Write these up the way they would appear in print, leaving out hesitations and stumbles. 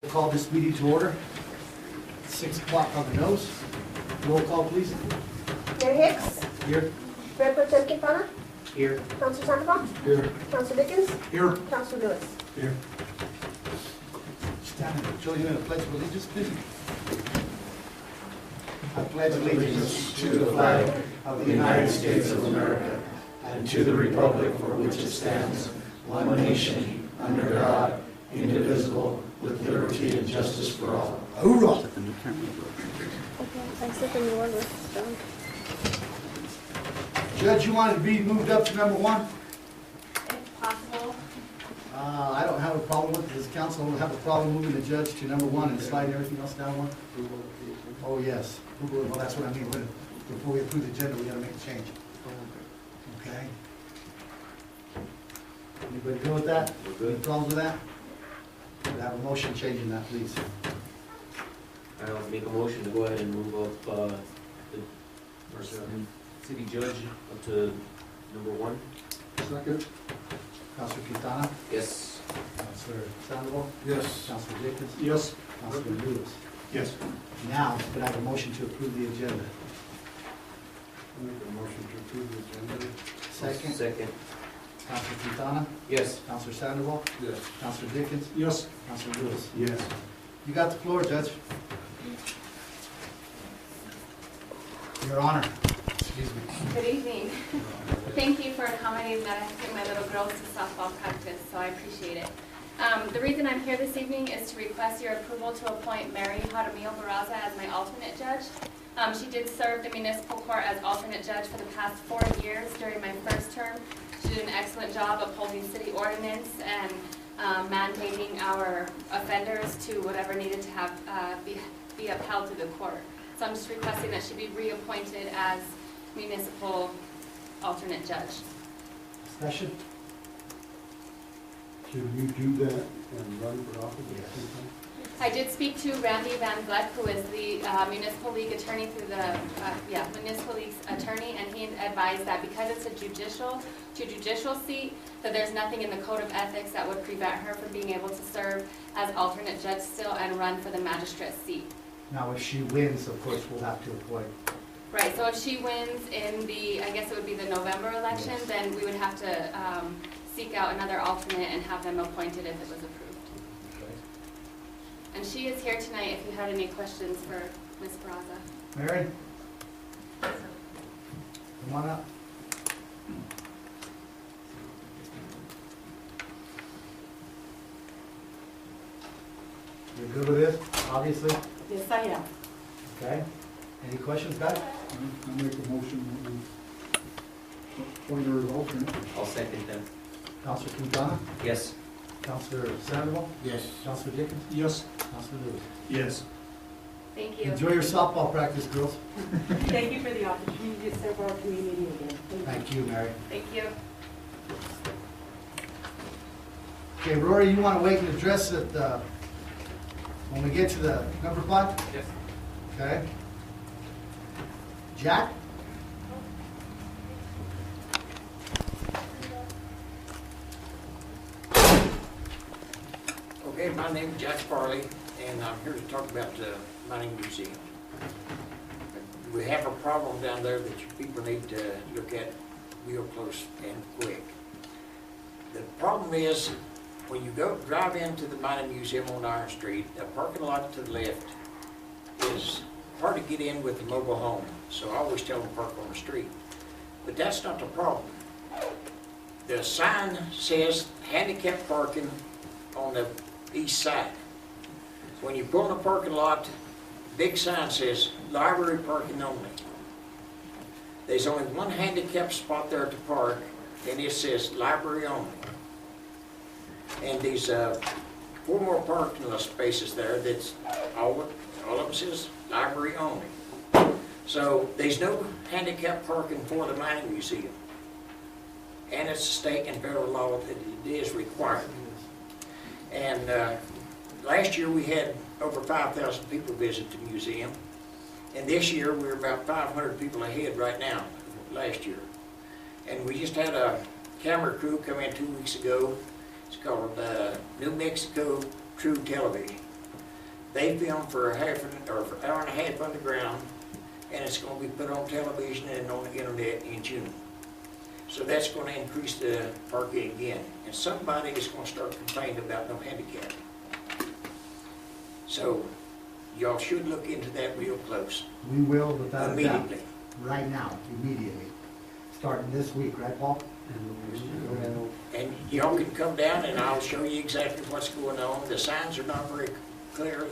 Call this meeting to order. 6 o'clock on the nose. Roll call, please. Mayor Hicks. Here. Mayor Pro Tem Quintana. Here. Councilor Sandoval. Here. Councilor Dickens. Here. Councilor Lewis. Here. Stand and join you in a pledge of allegiance, please. I pledge allegiance to the flag of the United States of America and to the republic for which it stands, one nation, under God, indivisible, with liberty and justice for all. Hoorah! Okay, I said the new one was done. Judge, you want to be moved up to number 1? If possible. I don't have a problem with it. Does the council have a problem moving the judge to number 1 and sliding everything else down 1? Oh, yes. Well, that's what I mean. Before we approve the agenda, we got to make a change. Okay. Anybody good with that? Any problems with that? Could I have a motion changing that, please? I'll make a motion to go ahead and move up the city judge up to number 1. Second. Councilor Quintana? Yes. Councilor Sandoval? Yes. Councilor Dickens? Yes. Councilor Lewis? Yes. Now, could I have a motion to approve the agenda? Make a motion to approve the agenda. Second. Second. Councilor Quintana? Yes. Councilor Sandoval? Yes. Councilor Dickens? Yes. Councilor Lewis? Yes. You got the floor, Judge. Your Honor. Excuse me. Good evening. Thank you for accommodating that I have to take my little girls to softball practice, so I appreciate it. The reason I'm here this evening is to request your approval to appoint Mary Jaramillo Barraza as my alternate judge. She did serve the municipal court as alternate judge for the past 4 years during my first term. She did an excellent job upholding city ordinance and mandating our offenders to whatever needed to have be upheld through the court. So I'm just requesting that she be reappointed as municipal alternate judge. Discussion? Can you do that and run for office at the same time? I did speak to Randy Van Vleck, who is the municipal league attorney through the municipal league's attorney, and he advised that because it's a judicial seat, that there's nothing in the code of ethics that would prevent her from being able to serve as alternate judge still and run for the magistrate seat. Now, if she wins, of course, we'll have to appoint. Right, so if she wins in the, I guess it would be the November election, Yes. then we would have to seek out another alternate and have them appointed if it was approved. And she is here tonight if you had any questions for Ms. Barraza. Mary? Come on up. You're good with this, obviously? Yes, I am. Okay. Any questions, guys? I make a motion that we appoint her as alternate. I'll second that. Councilor Quintana? Yes. Councilor Sandoval? Yes. Councilor Dickens? Yes. Councilor Lewis? Yes. Thank you. Enjoy your softball practice, girls. Thank you for the opportunity to serve our community again. Thank you, Mary. Thank you. Okay, Rory, you want to wait and address it when we get to the number 5? Yes. Okay. Jack? Okay, my name is Jack Farley, and I'm here to talk about the Mining Museum. We have a problem down there that you people need to look at real close and quick. The problem is, when you drive into the Mining Museum on Iron Street, the parking lot to the left is hard to get in with the mobile home, so I always tell them park on the street. But that's not the problem. The sign says handicap parking on the east side. When you pull in the parking lot, big sign says library parking only. There's only one handicap spot there to park, and it says library only. And these 4 more parking lot spaces there, that's all of them says library only. So there's no handicap parking for the Mining Museum. And it's a state and federal law that it is required. And last year we had over 5,000 people visit the museum. And this year we're about 500 people ahead right now, last year. And we just had a camera crew come in 2 weeks ago. It's called New Mexico True Television. They film for for an hour and a half underground, and it's gonna be put on television and on the internet in June. So that's gonna increase the parking again, and somebody is gonna start complaining about no handicap. So, y'all should look into that real close, We will, without a doubt, immediately. right now, immediately, starting this week, right, Paul? And y'all can come down and I'll show you exactly what's going on. The signs are not very clear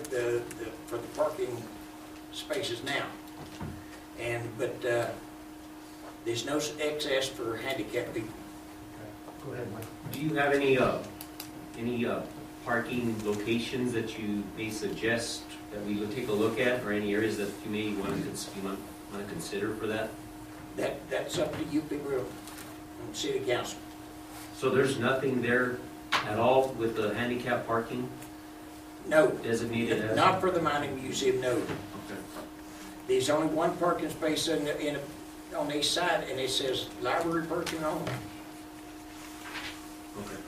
for the parking spaces now. But there's no access for handicapped people. Go ahead, Mike. Do you have any parking locations that you may suggest that we would take a look at, or any areas that you may want to consider for that? That's up to you people on city council. So there's nothing there at all with the handicap parking No, designated as? not for the mining museum, no. Okay. There's only one parking space on the east side, and it says library parking only. Okay.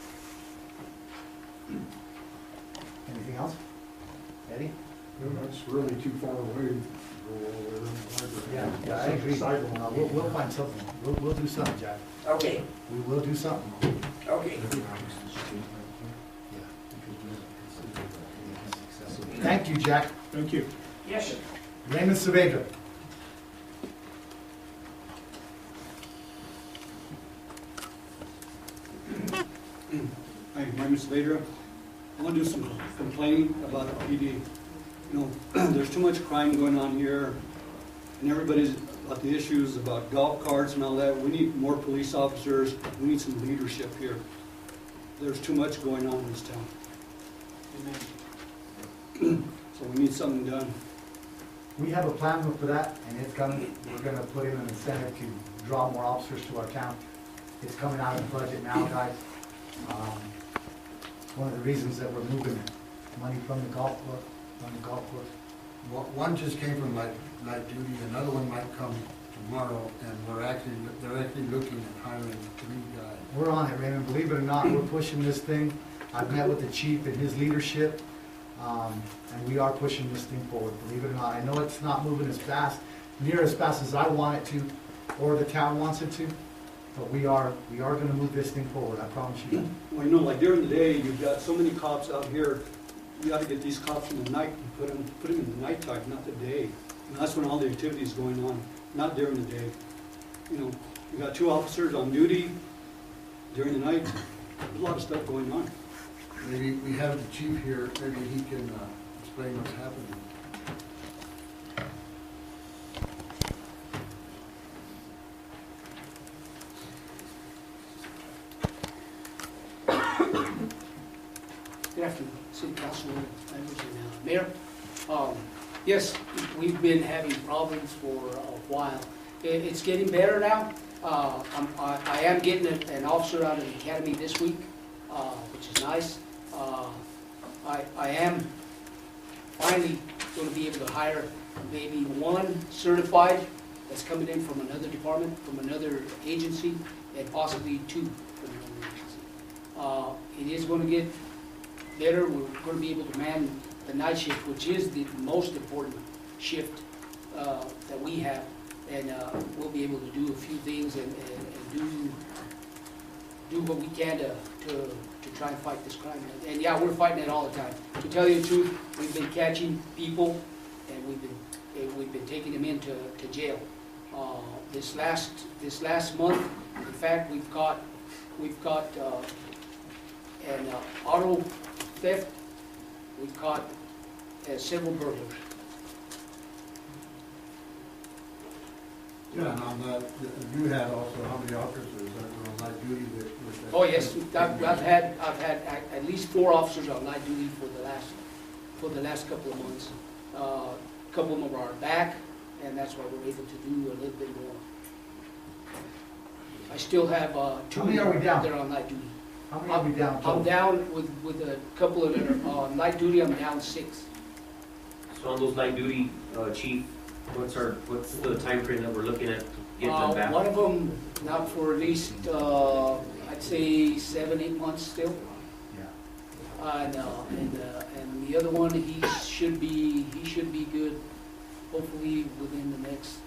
Anything else? Eddie? That's really too far away to go all the way around the library. Yeah, I agree. Sidewalk. We'll find something. We'll do something, Jack. Okay, We will do something. okay. Thank you, Jack. Thank you. Yes, sir. Raymond Saavedra. Hi, my name is Vedra. I want to do some complaining about the PD. You know, there's too much crime going on here, and everybody's about the issues about golf carts and all that. We need more police officers. We need some leadership here. There's too much going on in this town. So we need something done. We have a plan for that, and it's coming. We're gonna put in an incentive to draw more officers to our town. It's coming out of the budget now, guys. One of the reasons that we're moving money from the golf course. One just came from light duty, another one might come tomorrow, and they're actually looking at hiring 3 guys. We're on it, Raymond. Believe it or not, we're pushing this thing. I've met with the chief and his leadership, and we are pushing this thing forward, believe it or not. I know it's not moving as fast, near as fast as I want it to, or the town wants it to, but we are gonna move this thing forward, I promise you. Well, you know, like during the day, you've got so many cops out here. You got to get these cops in the night and put them in the nighttime, not the day. And that's when all the activity is going on, not during the day. You know, you got 2 officers on duty during the night. There's a lot of stuff going on. Maybe we have the chief here, maybe he can explain what's happening. Good afternoon, City Council members and Mayor. Yes, we've been having problems for a while. It's getting better now. I am getting an officer out of the academy this week, which is nice. I am finally going to be able to hire maybe 1 certified that's coming in from another department, from another agency, and possibly 2 from another agency. It is going to get better. We're going to be able to man the night shift, which is the most important shift that we have, and we'll be able to do a few things and do what we can to try and fight this crime. And yeah, we're fighting it all the time. To tell you the truth, we've been catching people, and we've been taking them into jail. This last month, in fact, we've got an auto theft. We've caught several burglars. Yeah, and on that, you had also, how many officers that were on light duty that? Oh yes, I've had at least 4 officers on night duty for the last couple of months. A couple of them are back, and that's why we're able to do a little bit more. I still have 2 How many are we down? that are on night duty. How many are we down? I'm down with a couple of that are on night duty. I'm down 6. So on those light duty, chief, what's the time frame that we're looking at to get them back? One of them not for at least I'd say 7-8 months still. Yeah. And the other one, he should be good, hopefully within the next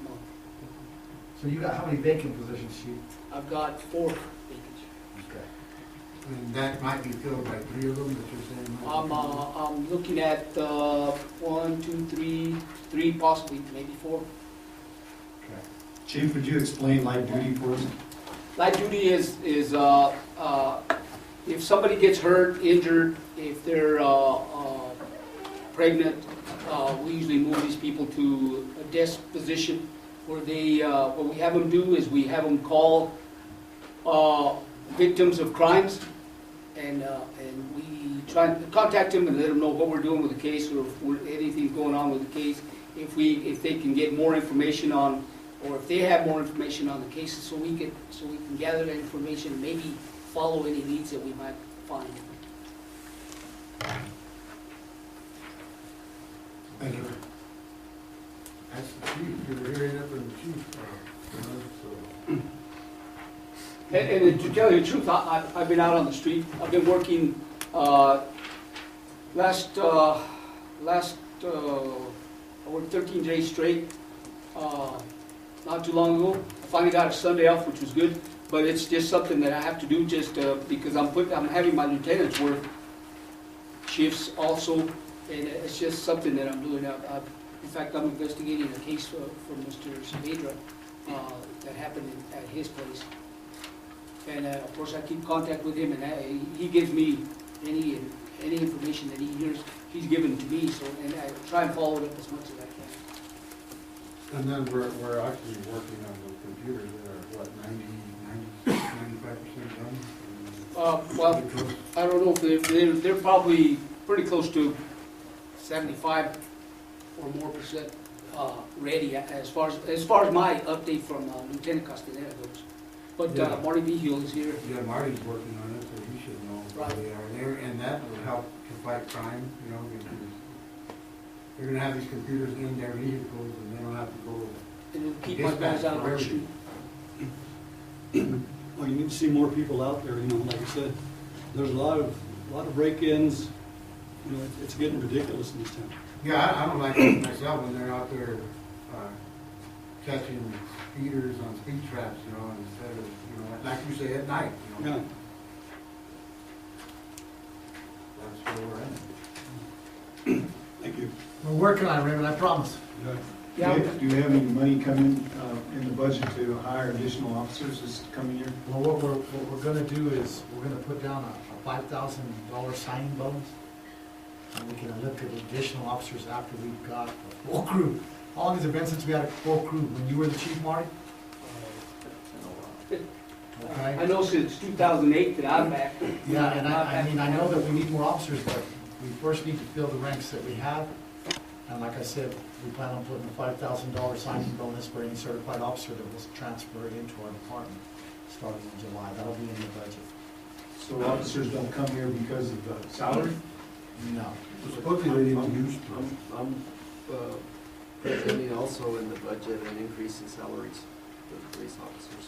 month. So you got how many vacant positions, Chief? I've got 4 vacancies. Okay. And that might be filled by 3 of them, that you're saying? I'm looking at 1, 2, 3, possibly maybe 4. Chief, would you explain light duty for us? Light duty is if somebody gets hurt, injured, if they're pregnant, we usually move these people to a desk position where they, what we have them do is we have them call victims of crimes, and we try to contact them and let them know what we're doing with the case, or if anything's going on with the case, if they can get more information on, or if they have more information on the cases, so we can gather that information and maybe follow any leads that we might find. Thank you. That's the chief, you're hearing it from the chief, so. And to tell you the truth, I've been out on the street. I've been working I worked 13 days straight not too long ago. I finally got a Sunday off, which was good, but it's just something that I have to do just because I'm having my lieutenants work shifts also, and it's just something that I'm doing. In fact, I'm investigating a case for Mr. Saavedra that happened at his place. And of course, I keep contact with him, and he gives me any information that he hears, he's given to me. So, and I try and follow it up as much as I can. And then we're actually working on the computers that are, what, 95% done? Well, I don't know if they're probably pretty close to 75 or more percent ready as far as my update from Lieutenant Castaneda goes. But Yeah. Marty Vigil is here. Yeah, Marty's working on it, so he should know where they are there, and that will help to fight crime, you know, because they're gonna have these computers in their vehicles, and they don't have to go. And it'll keep my guys out on the street. Well, you need to see more people out there, you know, like I said, there's a lot of break-ins, you know, it's getting ridiculous in this town. Yeah, I don't like it myself when they're out there catching speeders on speed traps, you know, instead of, you know, like you say, at night, you know. Yeah. That's where we're at. Thank you. We're working on it, Raymond, I promise. Yeah. Do you have any money coming in the budget to hire additional officers this coming year? Well, what we're gonna do is, we're gonna put down a $5,000 signing bonus, and we can look at additional officers after we've got a full crew. How long has it been since we had a full crew? When you were the chief, Marty? I Okay. know since 2008 that I'm back. Yeah, and I know that we need more officers, but we first need to fill the ranks that we have. And like I said, we plan on putting a $5,000 signing bonus for any certified officer that was transferred into our department starting in July. That'll be in the budget. So officers don't come here because of the salary? No. Supposedly they didn't use to. I'm presenting also in the budget an increase in salaries for the police officers.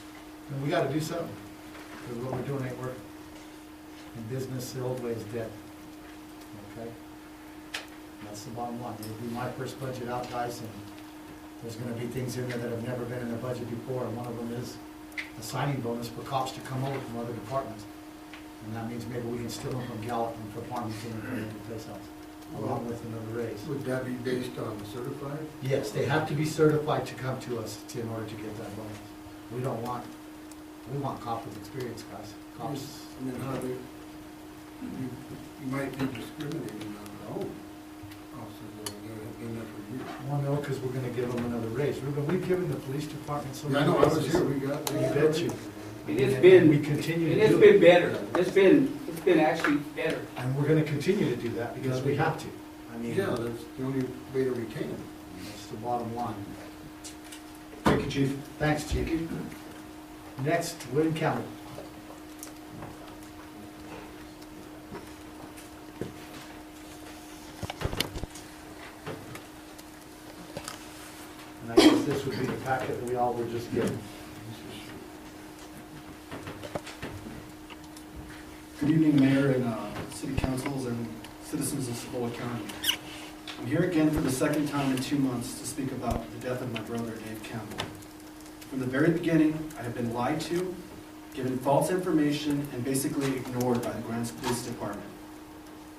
And we gotta do something, because what we're doing ain't working. In business, the old way is dead. Okay? That's the bottom line. It'll be my first budget out, guys, and there's gonna be things in there that have never been in the budget before, and one of them is a signing bonus for cops to come over from other departments. And that means maybe we can steal them from Gallup and from Farmington and from every place else, along with another raise. Would that be based on certified? Yes, they have to be certified to come to us in order to get that bonus. We want cops with experience, guys. Cops. I mean, how do you might be discriminating on their own officers that have been there for years. Well, no, because we're gonna give them another raise. We've given the police department so Yeah, I many know, I was raises. here, we got. You bet you. And it's And been, we continue and to it's do been it. better. It's been actually better. And we're gonna continue to do that because we have to. I mean, Yeah, that's the only way to retain them. that's the bottom line. Thank you, Chief. Thanks, Chief. Next, William County. And I guess this would be the packet that we all were just given. Good evening, Mayor and City Council. citizens of Cibola County. I'm here again for the second time in 2 months to speak about the death of my brother, Dave Campbell. From the very beginning, I have been lied to, given false information, and basically ignored by the Grants Police Department.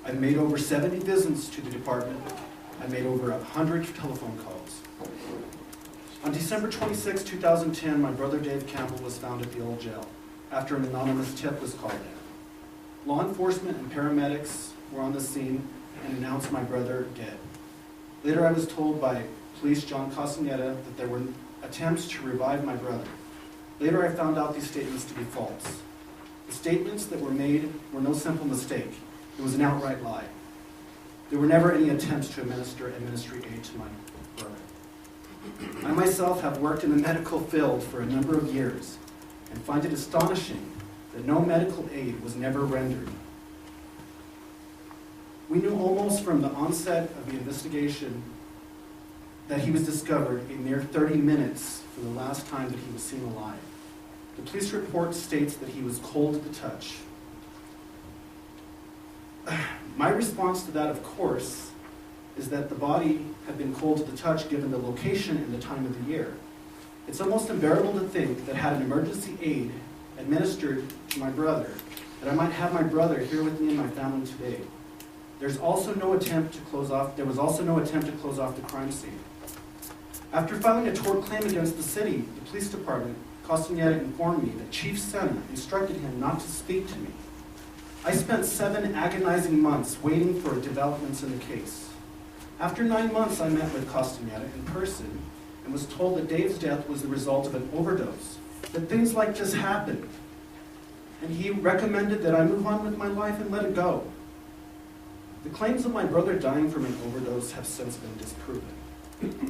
I've made over 70 visits to the department. I've made over 100 telephone calls. On December 26, 2010, my brother Dave Campbell was found at the old jail after an anonymous tip was called in. Law enforcement and paramedics were on the scene and announced my brother dead. Later, I was told by police John Castaneda that there were attempts to revive my brother. Later, I found out these statements to be false. The statements that were made were no simple mistake. It was an outright lie. There were never any attempts to administer aid to my brother. I myself have worked in the medical field for a number of years and find it astonishing that no medical aid was never rendered. We knew almost from the onset of the investigation that he was discovered a mere 30 minutes from the last time that he was seen alive. The police report states that he was cold to the touch. My response to that, of course, is that the body had been cold to the touch given the location and the time of the year. It's almost unbearable to think that had an emergency aid administered to my brother, that I might have my brother here with me and my family today. There was also no attempt to close off the crime scene. After filing a tort claim against the city, the police department, Castaneda informed me that Chief Sena instructed him not to speak to me. I spent 7 agonizing months waiting for developments in the case. After 9 months, I met with Castaneda in person and was told that Dave's death was the result of an overdose, that things like this happen. And he recommended that I move on with my life and let it go. The claims of my brother dying from an overdose have since been disproven,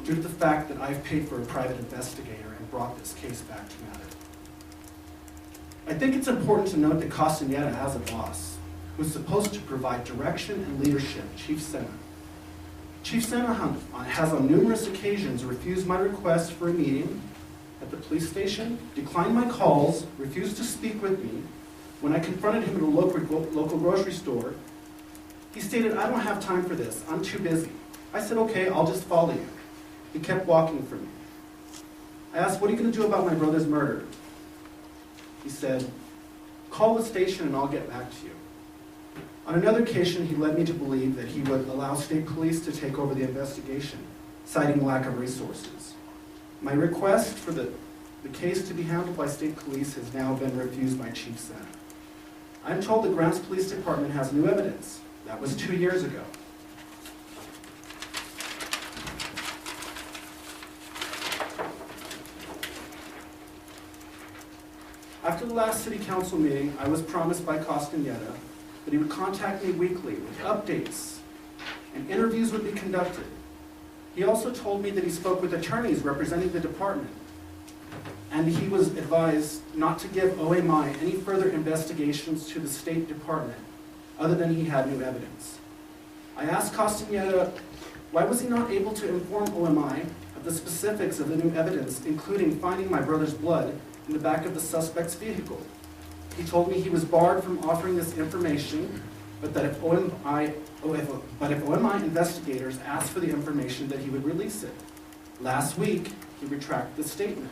due to the fact that I've paid for a private investigator and brought this case back to matter. I think it's important to note that Castaneda has a boss who's supposed to provide direction and leadership, Chief Sena. Chief Sena has on numerous occasions refused my request for a meeting at the police station, declined my calls, refused to speak with me. When I confronted him at a local grocery store, he stated, "I don't have time for this, I'm too busy." I said, "Okay, I'll just follow you." He kept walking from me. I asked, "What are you going to do about my brother's murder?" He said, "Call the station and I'll get back to you." On another occasion, he led me to believe that he would allow state police to take over the investigation, citing lack of resources. My request for the case to be handled by state police has now been refused by Chief Sena. I'm told the Grants Police Department has new evidence. That was 2 years ago. After the last city council meeting, I was promised by Castaneda that he would contact me weekly with updates and interviews would be conducted. He also told me that he spoke with attorneys representing the department, and he was advised not to give OMI any further investigations to the State Department other than he had new evidence. I asked Castaneda, why was he not able to inform OMI of the specifics of the new evidence, including finding my brother's blood in the back of the suspect's vehicle? He told me he was barred from offering this information, but that if OMI investigators asked for the information, that he would release it. Last week, he retracted the statement,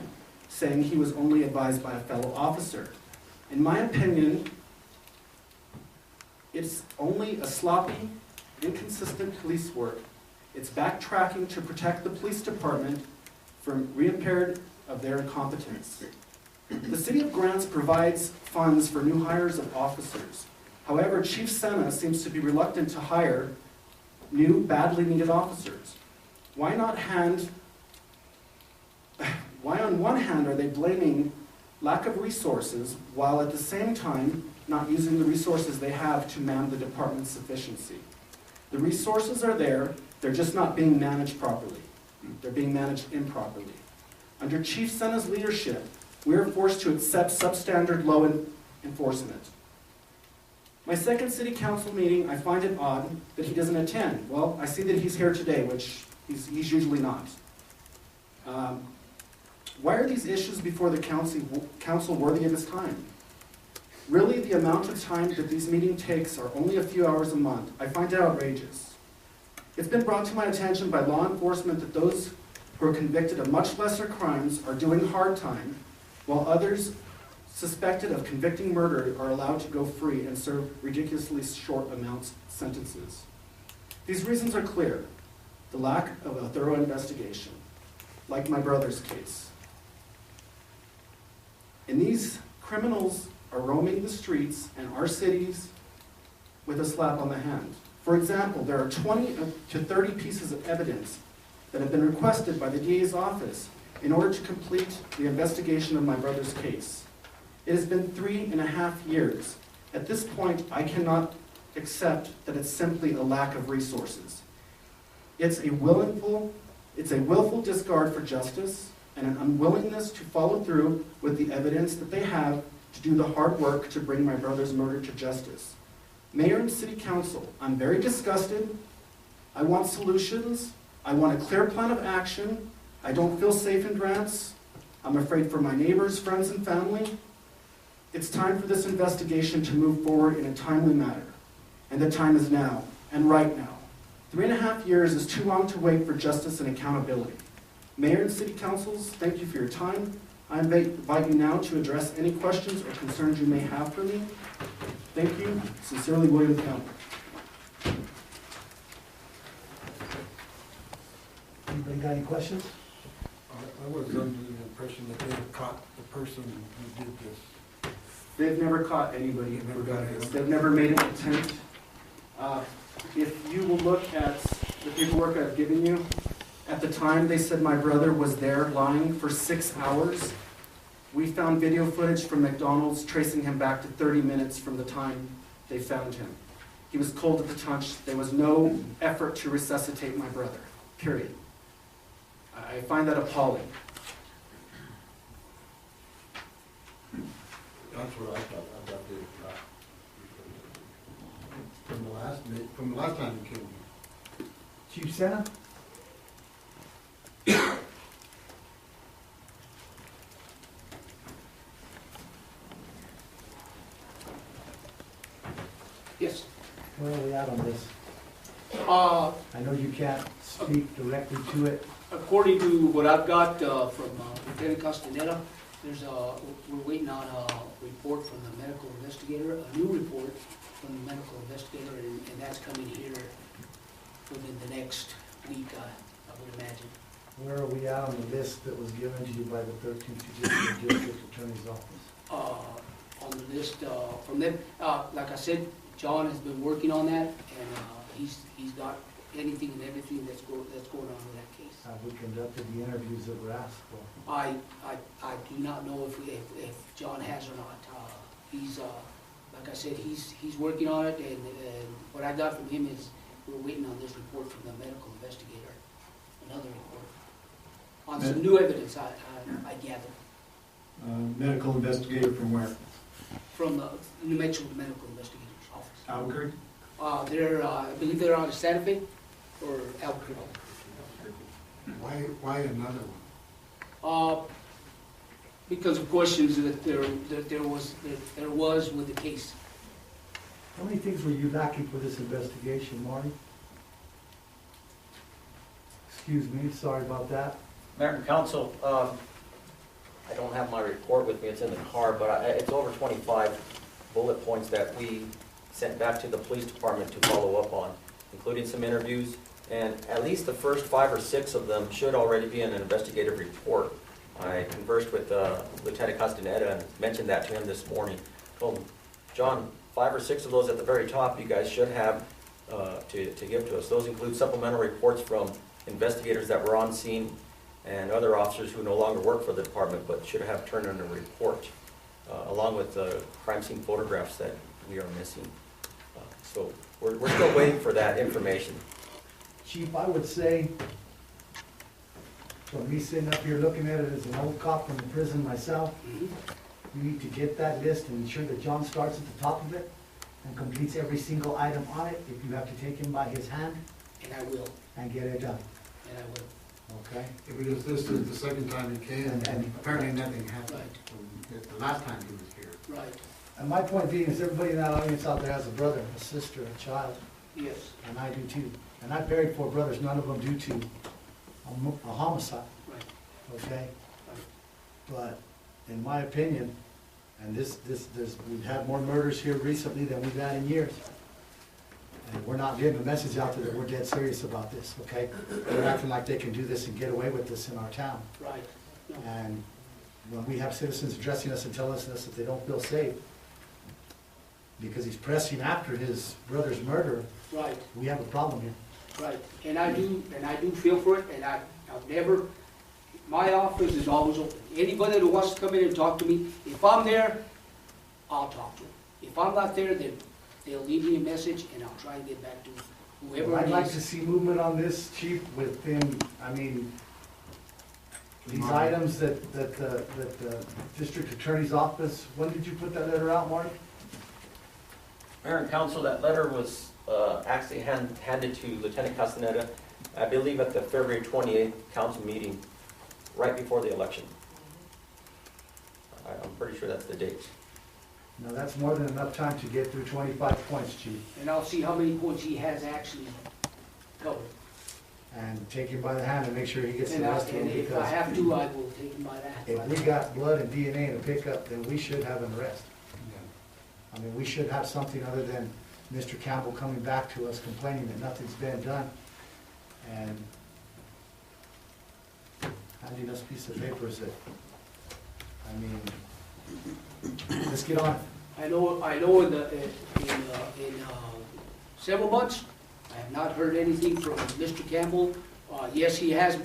saying he was only advised by a fellow officer. In my opinion, it's only a sloppy, inconsistent police work. It's backtracking to protect the police department from re-impaired of their incompetence. The City of Grants provides funds for new hires of officers. However, Chief Sena seems to be reluctant to hire new, badly needed officers. Why on one hand are they blaming lack of resources, while at the same time not using the resources they have to man the department's sufficiency? The resources are there, they're just not being managed properly. They're being managed improperly. Under Chief Sena's leadership, we are forced to accept substandard law enforcement. My second city council meeting, I find it odd that he doesn't attend. Well, I see that he's here today, which he's usually not. Why are these issues before the council worthy of his time? Really, the amount of time that these meetings takes are only a few hours a month. I find it outrageous. It's been brought to my attention by law enforcement that those who are convicted of much lesser crimes are doing hard time, while others suspected of convicting murder are allowed to go free and serve ridiculously short amounts sentences. These reasons are clear. The lack of a thorough investigation, like my brother's case. And these criminals are roaming the streets and our cities with a slap on the hand. For example, there are 20 to 30 pieces of evidence that have been requested by the DA's office in order to complete the investigation of my brother's case. It has been 3.5 years. At this point, I cannot accept that it's simply a lack of resources. It's a willful disregard for justice and an unwillingness to follow through with the evidence that they have to do the hard work to bring my brother's murder to justice. Mayor and City Council, I'm very disgusted. I want solutions. I want a clear plan of action. I don't feel safe in Grants. I'm afraid for my neighbors, friends, and family. It's time for this investigation to move forward in a timely manner. And the time is now, and right now. 3.5 years is too long to wait for justice and accountability. Mayor and City Councils, thank you for your time. I invite you now to address any questions or concerns you may have for me. Thank you. Sincerely, William Campbell. Anybody got any questions? I was under the impression that they had caught the person who did this. They've never caught anybody They've who never got got this. anyone. They've never made an attempt. If you will look at the paperwork I've given you, at the time they said my brother was there lying for 6 hours. We found video footage from McDonald's tracing him back to 30 minutes from the time they found him. He was cold at the touch. There was no effort to resuscitate my brother, period. I find that appalling. That's what I thought. I thought they had caught from the last time you came here. Chief Sena? Yes. Where are we at on this? Uh, I know you can't speak directly to it. According to what I've got from Lieutenant Castaneda, we're waiting on a report from the medical investigator, a new report from the medical investigator, and that's coming here within the next week, I would imagine. Where are we at on the list that was given to you by the 13th Judicial District Attorney's Office? On the list from them, like I said, John has been working on that, and he's got anything and everything that's going on with that case. Have we conducted the interviews that were asked for? I do not know if John has or not. He's like I said, he's working on it, and what I got from him is we're waiting on this report from the medical investigator, another report on some new evidence. I gather Medical investigator from where? from the New Mexico Medical Investigator's Office. Albuquerque? I believe they're out of Santa Fe or Albuquerque. Why another one? Because of questions that there was with the case. How many things were you lacking for this investigation, Marty? Excuse me, sorry about that. Mayor and Council, I don't have my report with me, it's in the car, but it's over 25 bullet points that we sent back to the police department to follow up on, including some interviews, and at least the first 5 or 6 of them should already be in an investigative report. I conversed with Lieutenant Castaneda and mentioned that to him this morning. Told him, John, 5 or 6 of those at the very top you guys should have to give to us. Those include supplemental reports from investigators that were on scene and other officers who no longer work for the department but should have turned in a report, along with the crime scene photographs that we are missing. So we're still waiting for that information. Chief, I would say, from me sitting up here looking at it as an old cop from the prison myself, you need to get that list and ensure that John starts at the top of it and completes every single item on it. If you have to take him by his hand. And I will. And get it done. And I will. Okay? Because this is the second time he came, and apparently nothing happened Right. from the last time he was here. Right. And my point being is everybody in that audience out there has a brother, a sister, a child, Yes. and I do too. And I buried 4 brothers, none of them due to a homicide, Right. okay? But in my opinion, and we've had more murders here recently than we've had in years. And we're not getting the message out there that we're dead serious about this, okay? They're acting like they can do this and get away with this in our town. Right. No. And when we have citizens addressing us and telling us that they don't feel safe, because he's pressing after his brother's murder, Right. we have a problem here. Right, and I do feel for it, and I've never, my office is always open. Anybody that wants to come in and talk to me, if I'm there, I'll talk to them. If I'm not there, then they'll leave me a message, and I'll try and get back to whoever I'd it like to is. see movement on this, Chief, within, these items that the district attorney's office, when did you put that letter out, Marty? Mayor and council, that letter was actually handed to Lieutenant Castaneda, I believe at the February 28th council meeting, right before the election. I'm pretty sure that's the date. No, that's more than enough time to get through 25 points, Chief. And I'll see how many points he has actually covered. And take him by the hand and make sure he gets the And rest of them, if I because have to, I will take him by that. if we got blood and DNA in a pickup, then we should have an arrest. We should have something other than Mr. Campbell coming back to us complaining that nothing's been done and handing us a piece of papers that, let's get on it. I know in several months, I have not heard anything from Mr. Campbell. Yes, he has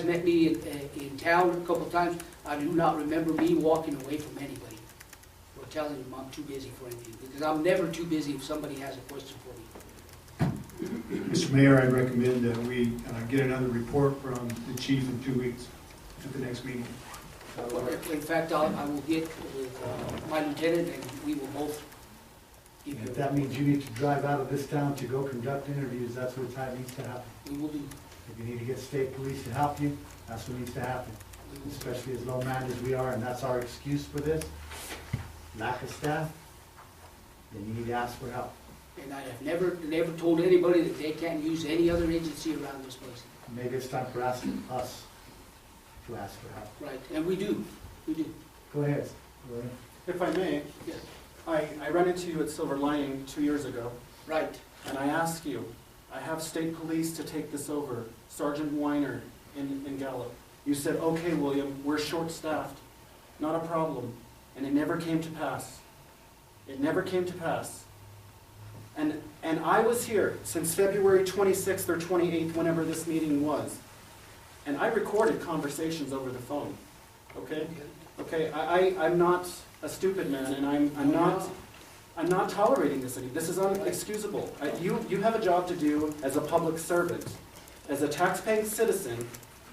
met me in town a couple of times. I do not remember me walking away from anybody or telling him I'm too busy for anything, because I'm never too busy if somebody has a question for me. Mr. Mayor, I recommend that we get another report from the chief in 2 weeks at the next meeting. In fact, I will get with my lieutenant, and we will both give you. If that means you need to drive out of this town to go conduct interviews, that's what time needs to happen. We will do. If you need to get state police to help you, that's what needs to happen. Especially as low-minded as we are, and that's our excuse for this, lack of staff, then you need to ask for help. And I have never told anybody that they can't use any other agency around this place. Maybe it's time for us to ask for help. Right, and we do. Go ahead, William. If I may, Yeah. I ran into you at Silver Lining 2 years ago, Right. and I asked you, I have state police to take this over, Sergeant Weiner in Gallup. You said, okay, William, we're short-staffed, not a problem, and it never came to pass. It never came to pass. And I was here since February 26th or 28th, whenever this meeting was, and I recorded conversations over the phone, okay? Okay, I'm not a stupid man, and I'm not tolerating this anymore. This is unexcusable. You have a job to do as a public servant. As a taxpaying citizen,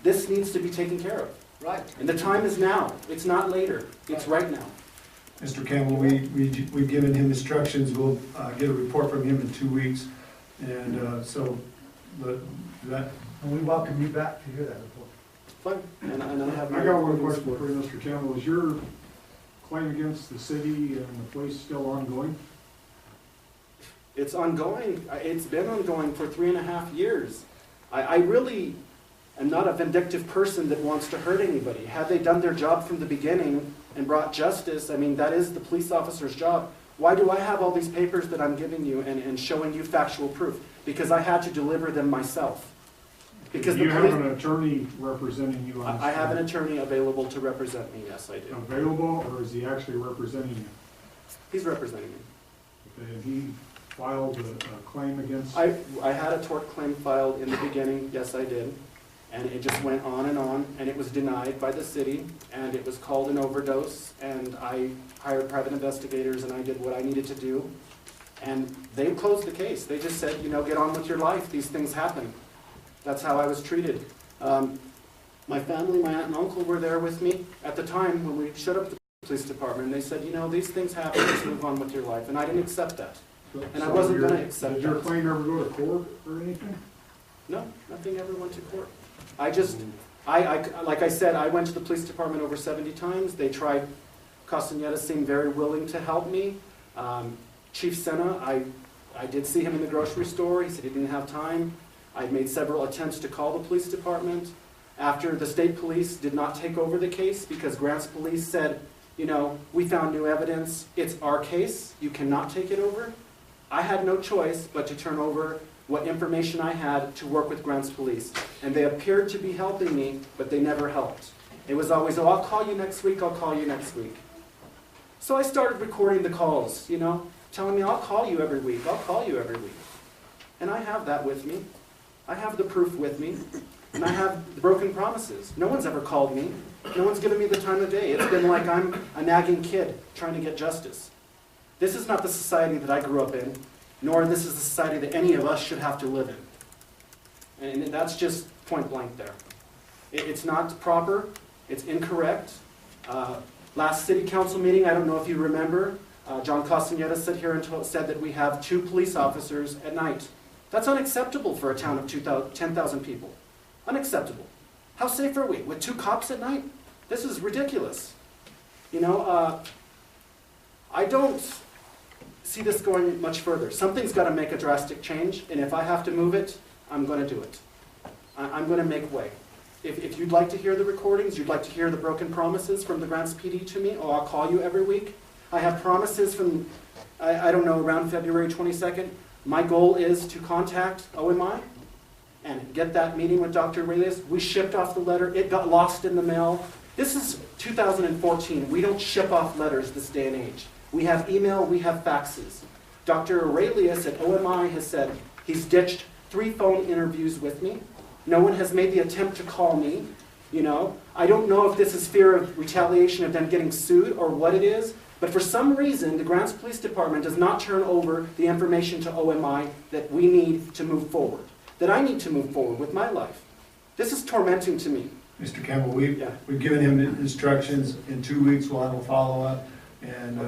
this needs to be taken care of. Right. And the time is now. It's not later. It's right now. Mr. Campbell, we've given him instructions. We'll get a report from him in 2 weeks. And And we welcome you back to hear that report. Fine. And I have I got one question for you, Mr. Campbell. Is your claim against the city and the police still ongoing? It's ongoing. It's been ongoing for 3.5 years. I really am not a vindictive person that wants to hurt anybody. Had they done their job from the beginning and brought justice, I mean, that is the police officer's job. Why do I have all these papers that I'm giving you and showing you factual proof? Because I had to deliver them myself. Because Do you have an attorney representing you on this? I have an attorney available to represent me, yes, I do. Available, or is he actually representing you? He's representing me. Okay, and he filed a claim against? I had a tort claim filed in the beginning, yes, I did. And it just went on, and it was denied by the city, and it was called an overdose, and I hired private investigators, and I did what I needed to do. And they closed the case. They just said, you know, get on with your life. These things happen. That's how I was treated. My family, my aunt and uncle were there with me at the time when we shut up the police department, and they said, you know, these things happen, just move on with your life. And I didn't accept that. And I wasn't going to accept that. Did your claim ever go to court or anything? No, nothing ever went to court. I just, like I said, I went to the police department over 70 times. They tried Castañeda seemed very willing to help me. Chief Sena, I did see him in the grocery store. He said he didn't have time. I made several attempts to call the police department. After the state police did not take over the case because Grants Police said, you know, we found new evidence. It's our case. You cannot take it over. I had no choice but to turn over what information I had to work with Grants Police. And they appeared to be helping me, but they never helped. It was always, oh, I'll call you next week, I'll call you next week. So I started recording the calls, you know, telling me, I'll call you every week, I'll call you every week. And I have that with me. I have the proof with me. And I have the broken promises. No one's ever called me. No one's given me the time of day. It's been like I'm a nagging kid trying to get justice. This is not the society that I grew up in, nor this is the society that any of us should have to live in. And that's just point blank there. It's not proper. It's incorrect. Last city council meeting, I don't know if you remember, John Castañeda sat here and said that we have 2 police officers at night. That's unacceptable for a town of 10,000 people. Unacceptable. How safe are we with 2 cops at night? This is ridiculous. You know, I don't see this going much further. Something's got to make a drastic change, and if I have to move it, I'm going to do it. I'm going to make way. If you'd like to hear the recordings, you'd like to hear the broken promises from the Grants PD to me, I'll call you every week. I have promises from, I don't know, around February 22nd. My goal is to contact OMI and get that meeting with Dr. Aurelius. We shipped off the letter. It got lost in the mail. This is 2014. We don't ship off letters this day and age. We have email, we have faxes. Dr. Aurelius at OMI has said he's ditched 3 phone interviews with me. No one has made the attempt to call me. You know, I don't know if this is fear of retaliation of them getting sued or what it is, but for some reason, the Grants Police Department does not turn over the information to OMI that we need to move forward, that I need to move forward with my life. This is tormenting to me. Mr. Campbell, we've given him instructions. In 2 weeks, we'll have a follow-up. And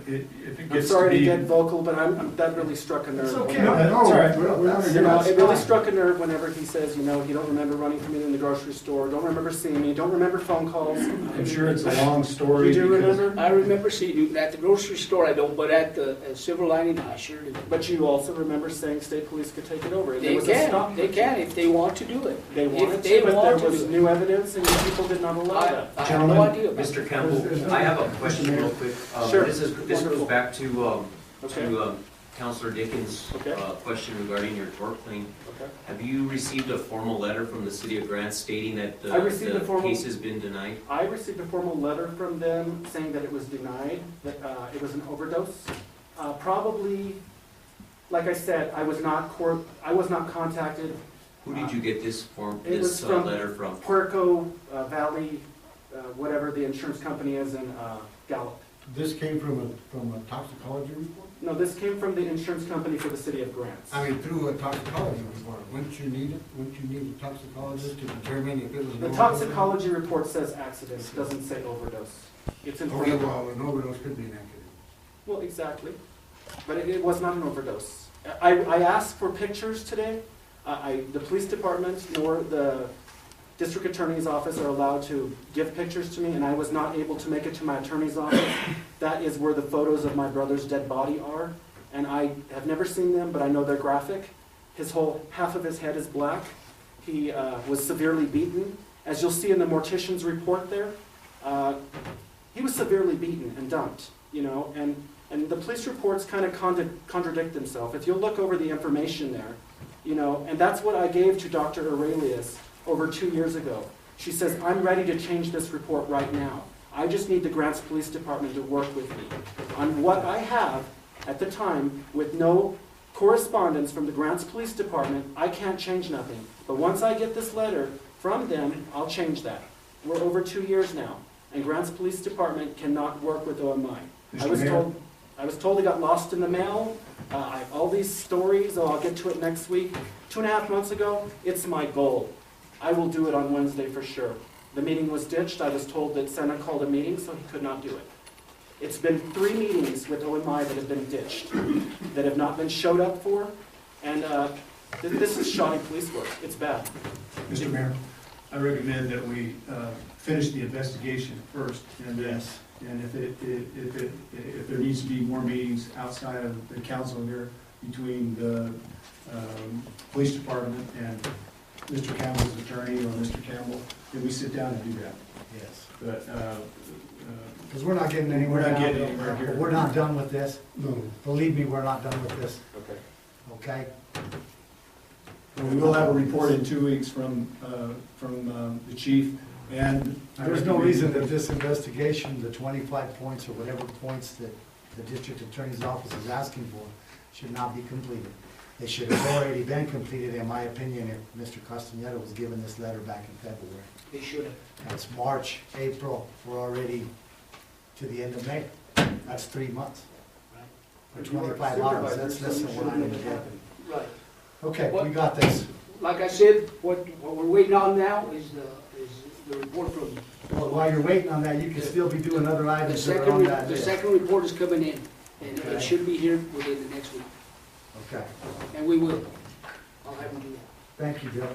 if it gets I'm sorry to be... get vocal, but that really struck a nerve. It's okay. No, that's all right. You know, it really struck a nerve whenever he says, you know, you don't remember running from me in the grocery store, don't remember seeing me, don't remember phone calls. I'm sure it's a long story. You do because- remember? I remember seeing you at the grocery store, I don't, but at the Silver Lining, I sure do. But you also remember saying state police could take it over. There They was a stop. can if they want to do it. They wanted If they to, but want there to was do it. new evidence and you people did not allow that. I have no idea about Mr. it. Campbell, I have a question real quick. Sure. This goes back to Okay. Counselor Dickens' Okay. question regarding your tort claim. Okay. Have you received a formal letter from the city of Grants stating that I received a the formal- case has been denied? I received a formal letter from them saying that it was denied, that it was an overdose. Probably, like I said, I was not contacted. Who did you get this It was from letter from? Puerco Valley, whatever the insurance company is in Gallup. This came from a toxicology report? No, this came from the insurance company for the city of Grants. I mean, through a toxicology report. Wouldn't you need it? Wouldn't you need a toxicologist to determine if it was an The overdose? toxicology report says accident, it doesn't say overdose. It's in front Okay, of well, an overdose could be an accident. Well, exactly. But it was not an overdose. I asked for pictures today. The police department nor the district attorney's office are allowed to give pictures to me, and I was not able to make it to my attorney's office. That is where the photos of my brother's dead body are. And I have never seen them, but I know they're graphic. Half of his head is black. He was severely beaten. As you'll see in the mortician's report there, he was severely beaten and dumped, you know, and the police reports kind of contradict themselves. If you'll look over the information there, you know, and that's what I gave to Dr. Aurelius over 2 years ago. She says, I'm ready to change this report right now. I just need the Grants Police Department to work with me on what I have at the time with no correspondence from the Grants Police Department. I can't change nothing. But once I get this letter from them, I'll change that. We're over 2 years now, and Grants Police Department cannot work with OMI. I was told it got lost in the mail. I have all these stories. Oh, I'll get to it next week. 2.5 months ago, it's my goal. I will do it on Wednesday for sure. The meeting was ditched. I was told that Sena called a meeting, so he could not do it. It's been 3 meetings with OMI that have been ditched, that have not been showed up for, and this is shoddy police work. It's bad. Mr. Mayor, I recommend that we finish the investigation first, and then And if there needs to be more meetings outside of the council here between the police department and Mr. Campbell's attorney or Mr. Campbell, then we sit down and do that. Yes. But, Because we're not getting anywhere. We're not now. getting anywhere here. We're not done with this. no, Believe me, we're not done with this, Okay. okay? we will have a report in 2 weeks from the chief, and. There's no reason that this investigation, the 25 points or whatever points that the district attorney's office is asking for, should not be completed. They should have already been completed, in my opinion, if Mr. Castaneda was given this letter back in February. They should have. That's March, April, we're already to the end of May. That's 3 months. For 25 hours, that's less than what I'm gonna get. Right. Okay, we got this. Like I said, what we're waiting on now is the report from, Well, while you're waiting on that, you can still be doing other the items that are on that the list. second report is coming in, and Okay. it should be here within the next week, Okay, and we will. I'll have them do that. thank you, Bill.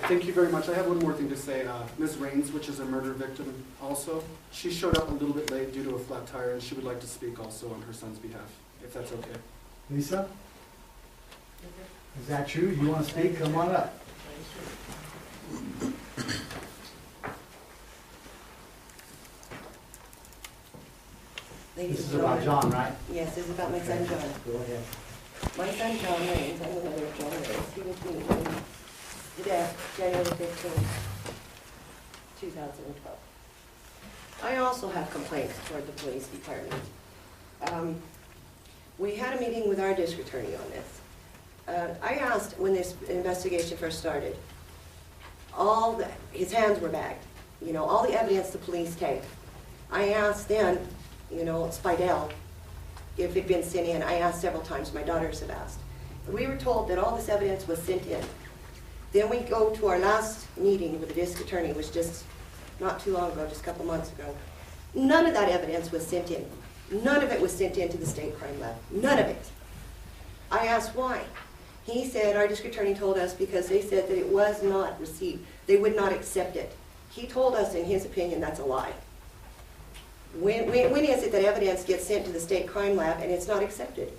Thank you very much. I have one more thing to say. Ms. Raines, which is a murder victim also, she showed up a little bit late due to a flat tire, and she would like to speak also on her son's behalf, if that's okay. Lisa? Is that you? You want to speak? Come on up. Ladies This is and about gentlemen. John, right? Yes, this is about my son John. Go ahead. My son John Raines, I'm the mother of John Raines. He was beaten to death January 15, 2012. I also have complaints toward the police department. We had a meeting with our district attorney on this. I asked when this investigation first started, his hands were bagged, you know, all the evidence the police take. I asked then, you know, Spidell, if it'd been sent in. I asked several times, my daughters have asked. We were told that all this evidence was sent in. Then we go to our last meeting with the district attorney, which just not too long ago, just a couple months ago. None of that evidence was sent in. None of it was sent in to the state crime lab. None of it. I asked why. He said, our district attorney told us because they said that it was not received. They would not accept it. He told us, in his opinion, that's a lie. When is it that evidence gets sent to the state crime lab and it's not accepted?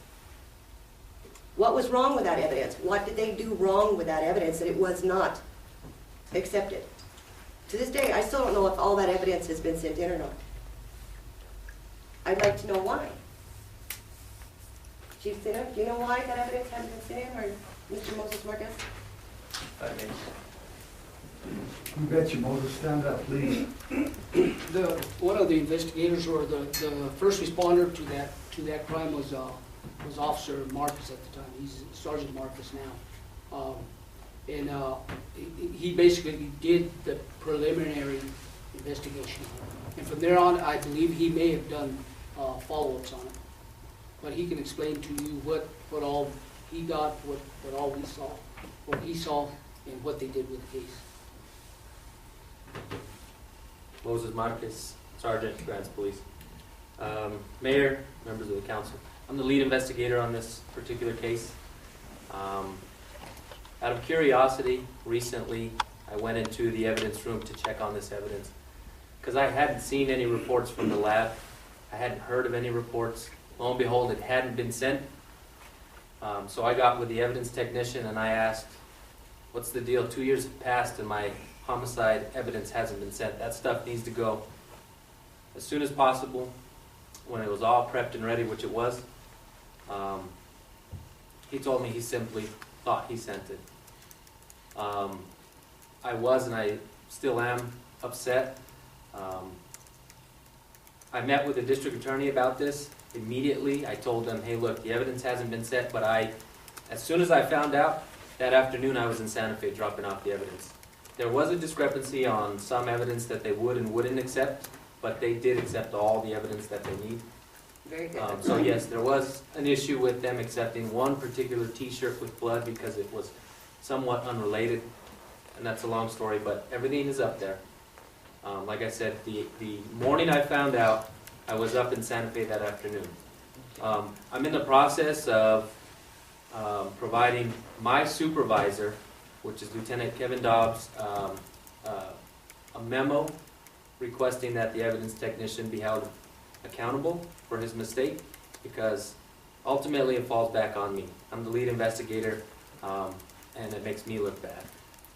What was wrong with that evidence? What did they do wrong with that evidence that it was not accepted? To this day, I still don't know if all that evidence has been sent in or not. I'd like to know why. Chief Sinner, do you know why that evidence hasn't been sent in, or Mr. Moses Marquez? You bet you, Moses. Stand up, please. One of the investigators or the first responder to that crime was Officer Marcus at the time. He's Sergeant Marcus now. He basically did the preliminary investigation. And from there on, I believe he may have done follow-ups on it. But he can explain to you what all he got, what all we saw, what he saw, and what they did with the case. Moses Marquez, Sergeant, Grants Police. Mayor, members of the council. I'm the lead investigator on this particular case. Out of curiosity, recently, I went into the evidence room to check on this evidence because I hadn't seen any reports from the lab. I hadn't heard of any reports. Lo and behold, it hadn't been sent. So I got with the evidence technician and I asked, what's the deal? 2 years have passed and my homicide evidence hasn't been sent. That stuff needs to go as soon as possible when it was all prepped and ready, which it was. He told me he simply thought he sent it. I was and I still am upset. I met with the district attorney about this immediately. I told them, hey look, the evidence hasn't been sent, but as soon as I found out, that afternoon I was in Santa Fe dropping off the evidence. There was a discrepancy on some evidence that they would and wouldn't accept, but they did accept all the evidence that they need. Very good. So yes, there was an issue with them accepting one particular t-shirt with blood because it was somewhat unrelated, and that's a long story, but everything is up there. Like I said, the morning I found out, I was up in Santa Fe that afternoon. I'm in the process of providing my supervisor, which is Lieutenant Kevin Dobbs, a memo requesting that the evidence technician be held accountable for his mistake, because ultimately it falls back on me. I'm the lead investigator, and it makes me look bad.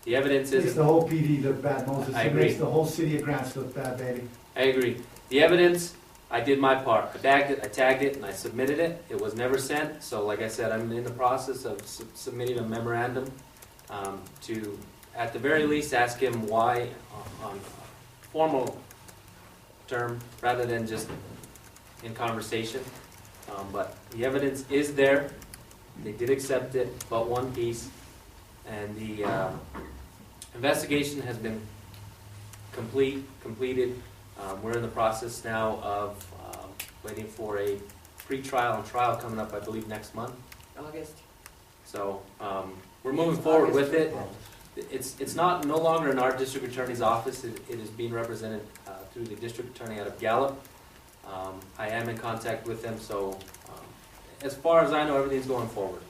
The evidence It makes is... the whole PD look bad, Moses. I It agree. makes the whole city of Grants look bad, baby. I agree. The evidence, I did my part. I tagged it, and I submitted it. It was never sent, so like I said, I'm in the process of submitting a memorandum to, at the very least, ask him why on a formal term, rather than just in conversation. But the evidence is there. They did accept it, but one piece. And the investigation has been completed. We're in the process now of waiting for a pre-trial and trial coming up, I believe, next month. August. So we're moving forward with it. It's no longer in our district attorney's office. It is being represented through the district attorney out of Gallup. I am in contact with them, so as far as I know, everything's going forward.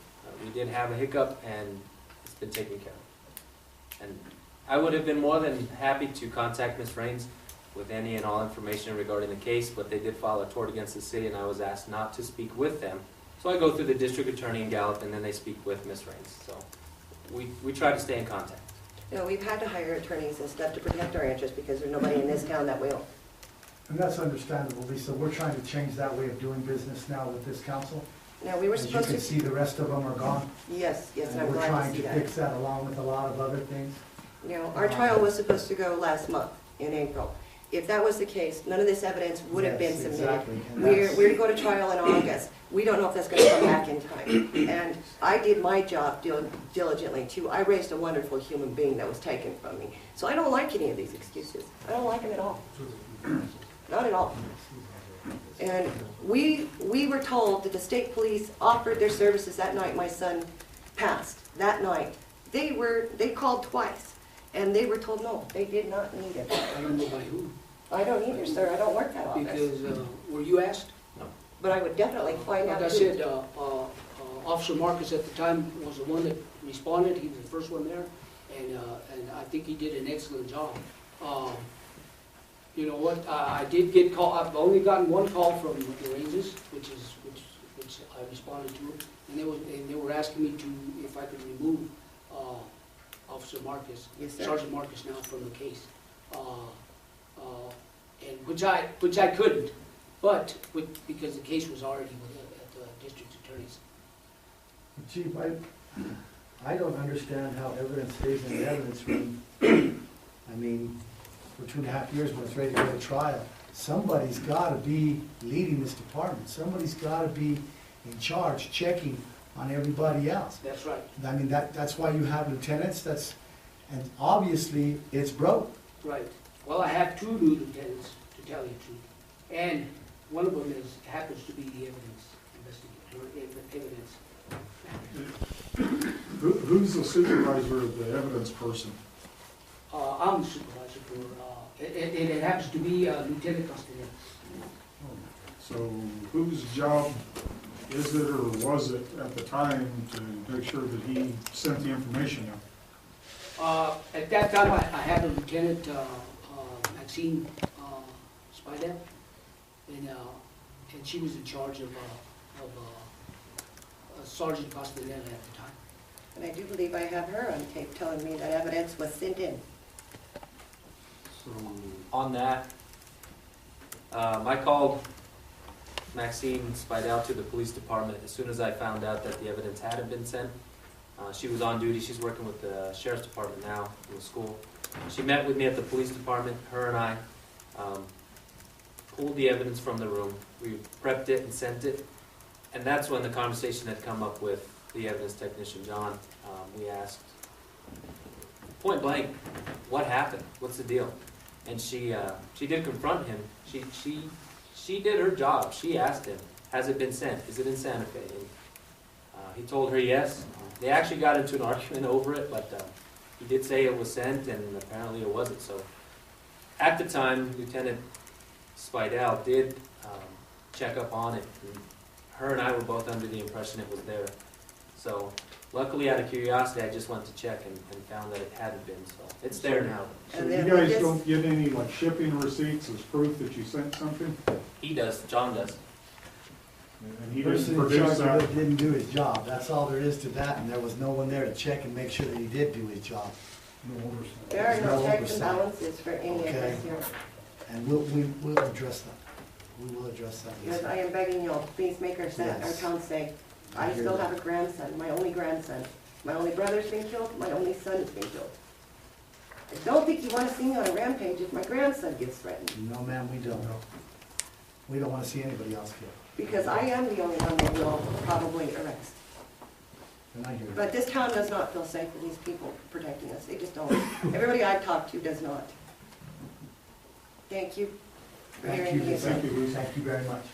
We did have a hiccup, and it's been taken care of. And I would have been more than happy to contact Ms. Raines with any and all information regarding the case, but they did file a tort against the city, and I was asked not to speak with them. So I go through the district attorney in Gallup, and then they speak with Ms. Raines. So we try to stay in contact. You know, we've had to hire attorneys and stuff to protect our interests because there's nobody in this town that will. And that's understandable, Lisa. We're trying to change that way of doing business now with this council. Now, we were As you supposed can to... see, the rest of them are gone. Yes, yes, and And I'm we're glad to trying see to that. fix that along with a lot of other things. You know, our trial was supposed to go last month, in April. If that was the case, none of this evidence would have been Yes, submitted. exactly. And We're to go to trial in August. We don't know if that's gonna come back in time. And I did my job diligently too. I raised a wonderful human being that was taken from me. So I don't like any of these excuses. I don't like them at all. Not at all. And we were told that the state police offered their services that night my son passed, that night. They called twice, and they were told no, they did not need it. I don't know by who. I don't either, sir, I don't work that office. Because, were you asked? But I would definitely find out. Like I who. said, Officer Marcus at the time was the one that responded. He was the first one there, and I think he did an excellent job. You know what? I did get call. I've only gotten one call from the Rangers, which I responded to, and they were asking me if I could remove Officer Marcus, Yes, sir. Sergeant Marcus now from the case, and which I couldn't, but because the case was already at the district attorney's. Chief, I don't understand how evidence stays in the evidence room. I mean, for 2.5 years when it's ready to go to trial, somebody's got to be leading this department. Somebody's got to be in charge, checking on everybody else. That's right. I mean, that's why you have lieutenants. And obviously it's broke. Right. Well, I have 2 new lieutenants, to tell you the truth, and one of them happens to be the evidence. Who's the supervisor of the evidence person? I'm the supervisor for, it happens to be Lieutenant Castellano. So whose job is it or was it at the time to make sure that he sent the information out? At that time, I had a Lieutenant Maxine Spidell, and she was in charge of Sergeant Castellano at the time. And I do believe I have her on tape telling me that evidence was sent in. So On that, I called Maxine Spidell to the police department as soon as I found out that the evidence hadn't been sent. She was on duty. She's working with the sheriff's department now in the school. She met with me at the police department. Her and I pulled the evidence from the room. We prepped it and sent it. And that's when the conversation had come up with the evidence technician, John. We asked, point blank, what happened? What's the deal? And she did confront him. She did her job. She asked him, has it been sent? Is it in Santa Fe? And he told her yes. They actually got into an argument over it, but he did say it was sent, and apparently it wasn't. So at the time, Lieutenant Spidell did check up on it. And her and I were both under the impression it was there. So luckily, out of curiosity, I just went to check and found that it hadn't been, so it's there now. So you guys don't get any like shipping receipts as proof that you sent something? He does, John does. And he The didn't person in produce charge of that? it didn't do his job. That's all there is to that, and there was no one there to check and make sure that he did do his job. No oversight. There are no No checks and oversight. balances for any of Okay. this here. And we'll address that. We will address that. Because I am begging you, please make our Yes. town safe. I I hear still that. have a grandson, my only grandson. My only brother's been killed, my only son's been killed. I don't think you want to see me on a rampage if my grandson gets threatened, No, ma'am, we don't. We don't want to see anybody else killed. because I am the only one that will probably arrest. And I hear that. But this town does not feel safe with these people protecting us, they just don't. Everybody I've talked to does not. Thank you for Thank hearing you, me. thank you, thank you very much.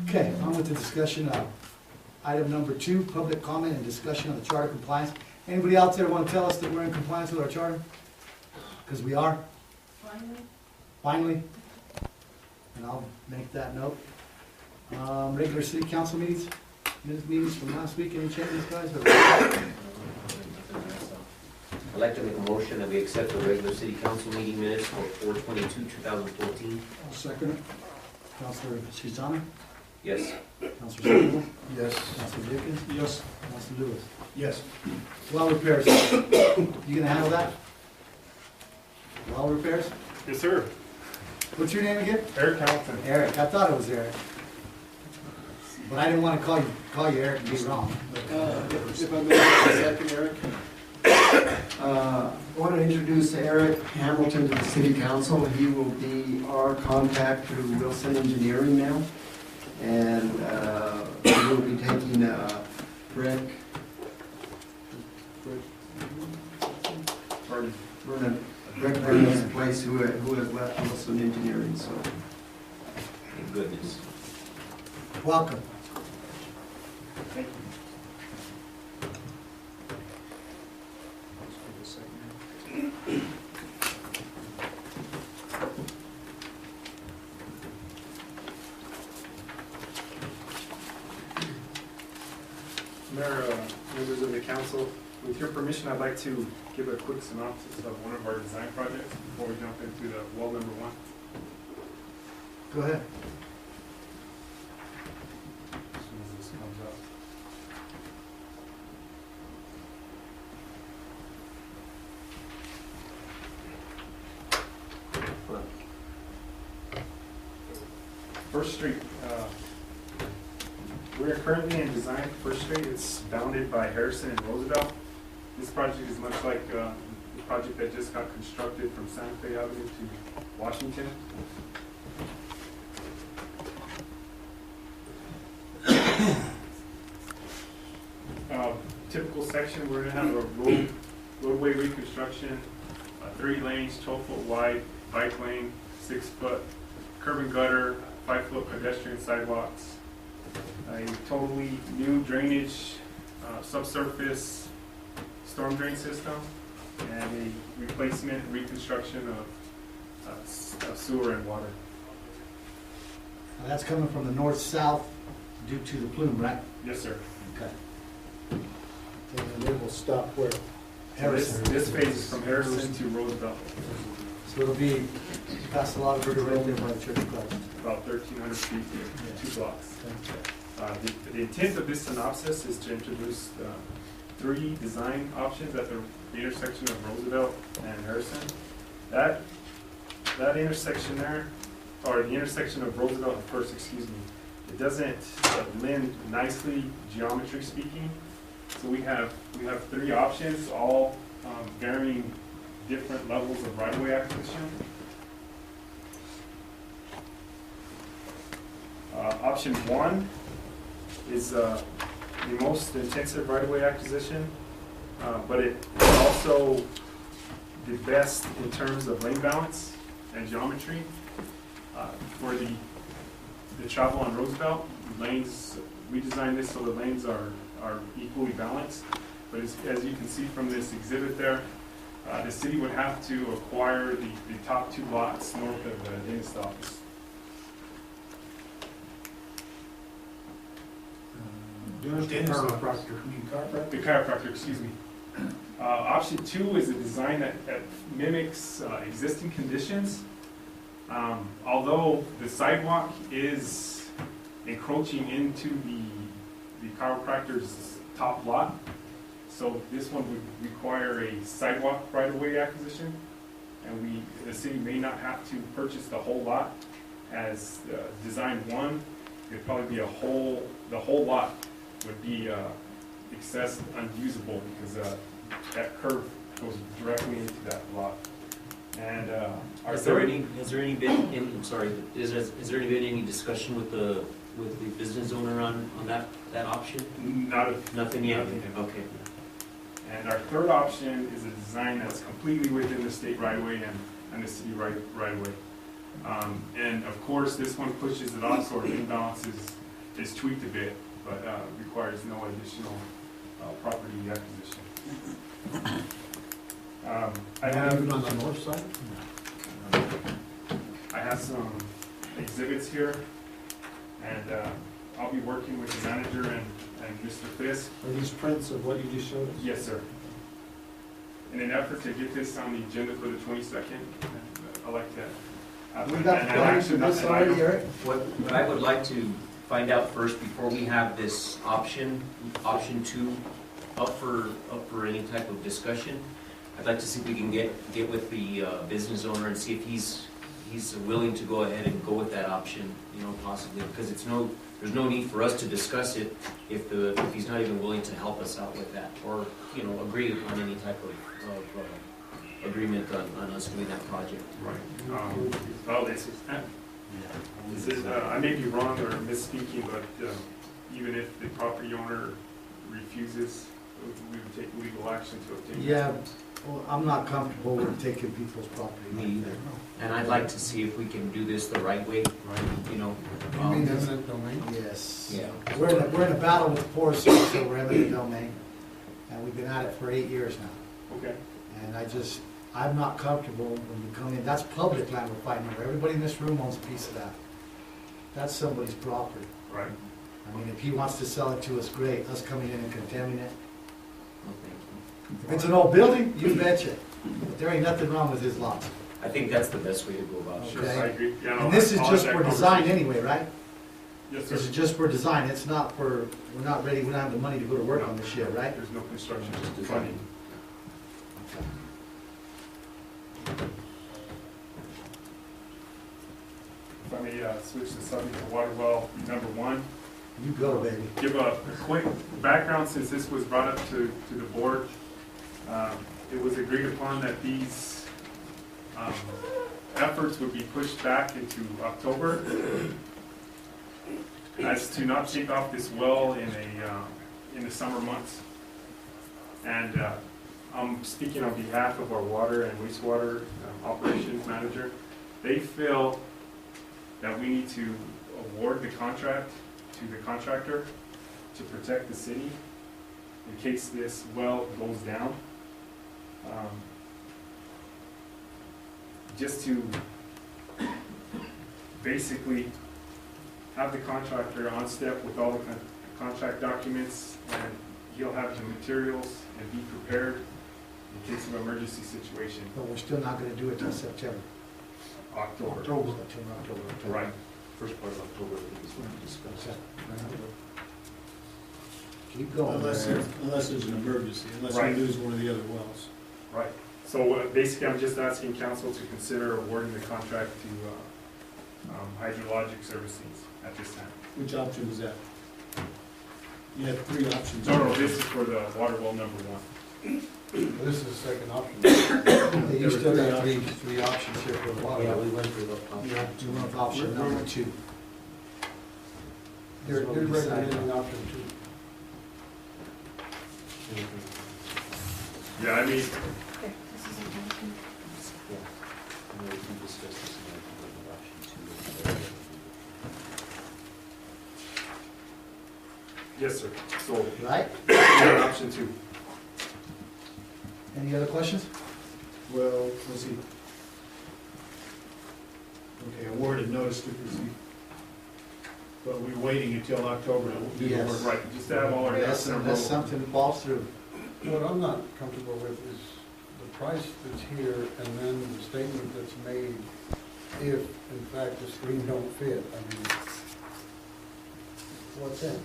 Okay, on with the discussion of item number 2, public comment and discussion on the charter compliance. Anybody out there want to tell us that we're in compliance with our charter? Because we are. Finally. And I'll make that note. Regular city council meetings, meetings from last week, any changes, guys? I'd like to make a motion that we accept the regular city council meeting minutes for 4/22/2014. I'll second it. Counselor Susanna? Yes. Counselor Steele? Yes. Counselor Dickens? Yes. Counselor Lewis? Yes. Well repairs, you gonna handle that? Well repairs? Yes, sir. What's your name again? Eric Hamilton. Eric, I thought it was Eric. But I didn't wanna call you Eric and be wrong. If I may, second, Eric. I want to introduce Eric Hamilton to the city council. He will be our contact through Wilson Engineering now. And we will be taking Rick Vernon's place, who has left Wilson Engineering, so. Thank goodness. Welcome. Mayor, members of the council, with your permission, I'd like to give a quick synopsis of one of our design projects before we jump into the wall number 1. Go ahead. As soon as this comes up. First Street, we are currently in design for First Street. It's bounded by Harrison and Roosevelt. This project is much like the project that just got constructed from Santa Fe Avenue to Washington. Typical section, we're gonna have a roadway reconstruction, 3 lanes, 12-foot wide, bike lane, 6-foot curb and gutter, 5-foot pedestrian sidewalks, a totally new drainage, subsurface storm drain system, and a replacement reconstruction of sewer and water. Now, that's coming from the north-south due to the plume, right? Yes, sir. Okay. And it will stop where? So Harrison. this phase is from Harrison to Roosevelt, So it'll be past the lot of river right there by the Church of Christ. about 1,300 feet, Yeah. 2 blocks. Okay. The intent of this synopsis is to introduce 3 design options at the intersection of Roosevelt and Harrison. That intersection there, or the intersection of Roosevelt and First, excuse me, it doesn't blend nicely, geometry speaking. So we have 3 options, all varying different levels of right-of-way acquisition. Option 1 is the most intensive right-of-way acquisition, but it's also the best in terms of lane balance and geometry. For the travel on Roosevelt, lanes, we designed this so the lanes are equally balanced, but as you can see from this exhibit there, The city would have to acquire the top 2 lots north of the dentist office. The chiropractor, excuse me. Option 2 is a design that mimics existing conditions. Although the sidewalk is encroaching into the chiropractor's top lot, so this one would require a sidewalk right-of-way acquisition, and the city may not have to purchase the whole lot. As design 1, it'd probably be the whole lot would be accessed unusable because that curve goes directly into that lot. And has there been any discussion with the business owner on that option? Nothing yet. Okay. And our third option is a design that's completely within the state right-of-way and the city right-of-way. And of course, this one pushes it off, so our imbalance is tweaked a bit, but requires no additional property acquisition. I have on the north side? I have some exhibits here, and I'll be working with the manager and Mr. Fisk. Are these prints of what you just showed us? Yes, sir. In an effort to get this on the agenda for the 22nd, I'd like to have We got plans for this already, Eric? What I would like to find out first, before we have this option 2, up for any type of discussion, I'd like to see if we can get with the business owner and see if he's willing to go ahead and go with that option, possibly, because there's no need for us to discuss it if he's not even willing to help us out with that, or, agree on any type of agreement on us doing that project. Right. Well, I may be wrong or misspeaking, but even if the property owner refuses, we would take legal action to obtain. Yeah, well, I'm not comfortable with taking people's property. Me either. And I'd like to see if we can do this the right way, You mean eminent domain? Yes. Yeah. We're in a battle with the Forest Service over eminent domain, and we've been at it for 8 years now. Okay. And I'm not comfortable when you come in, that's public land we're fighting over. Everybody in this room owns a piece of that. That's somebody's property. Right. I mean, if he wants to sell it to us, great. Us coming in and condemning it. If it's an old building, you betcha. But there ain't nothing wrong with his lots. I think that's the best way to go about it. Sure, I agree. Yeah, no, And this is I'll just have for that design conversation. anyway, right? Yes, sir. This is just for design. It's not for, we're not ready, we don't have the money to go to work on this yet, right? There's no construction, just designing. If I may switch the subject to water well number 1. You go, baby. Give a quick background since this was brought up to the board. It was agreed upon that these efforts would be pushed back into October as to not take off this well in the summer months. And I'm speaking on behalf of our water and wastewater operations manager. They feel that we need to award the contract to the contractor to protect the city in case this well goes down. Just to basically have the contractor on step with all the contract documents, and he'll have the materials and be prepared in case of an emergency situation. But we're still not gonna do it till September. October. October. Right. First part of October, I think is when we discussed. Keep going. Unless there's an emergency, unless we Right. lose one of the other wells. Right. So basically, I'm just asking council to consider awarding the contract to Hydrologic Services at this time. Which option is that? You have 3 options. No, this is for the water well number 1. This is the second option. You still got three options here for the water. Yeah, we went through the Yeah, you want option number 2. You're recommending option 2. Yeah, I mean, yes, sir. So, Right? yeah, option 2. Any other questions? Well, let's see. Okay, awarded notice to proceed. But we're waiting until October to do the Yes. work. Right, just to have all our ducks in a row. Unless something falls through. What I'm not comfortable with is the price that's here and then the statement that's made if, in fact, the screen don't fit. I mean, what's that?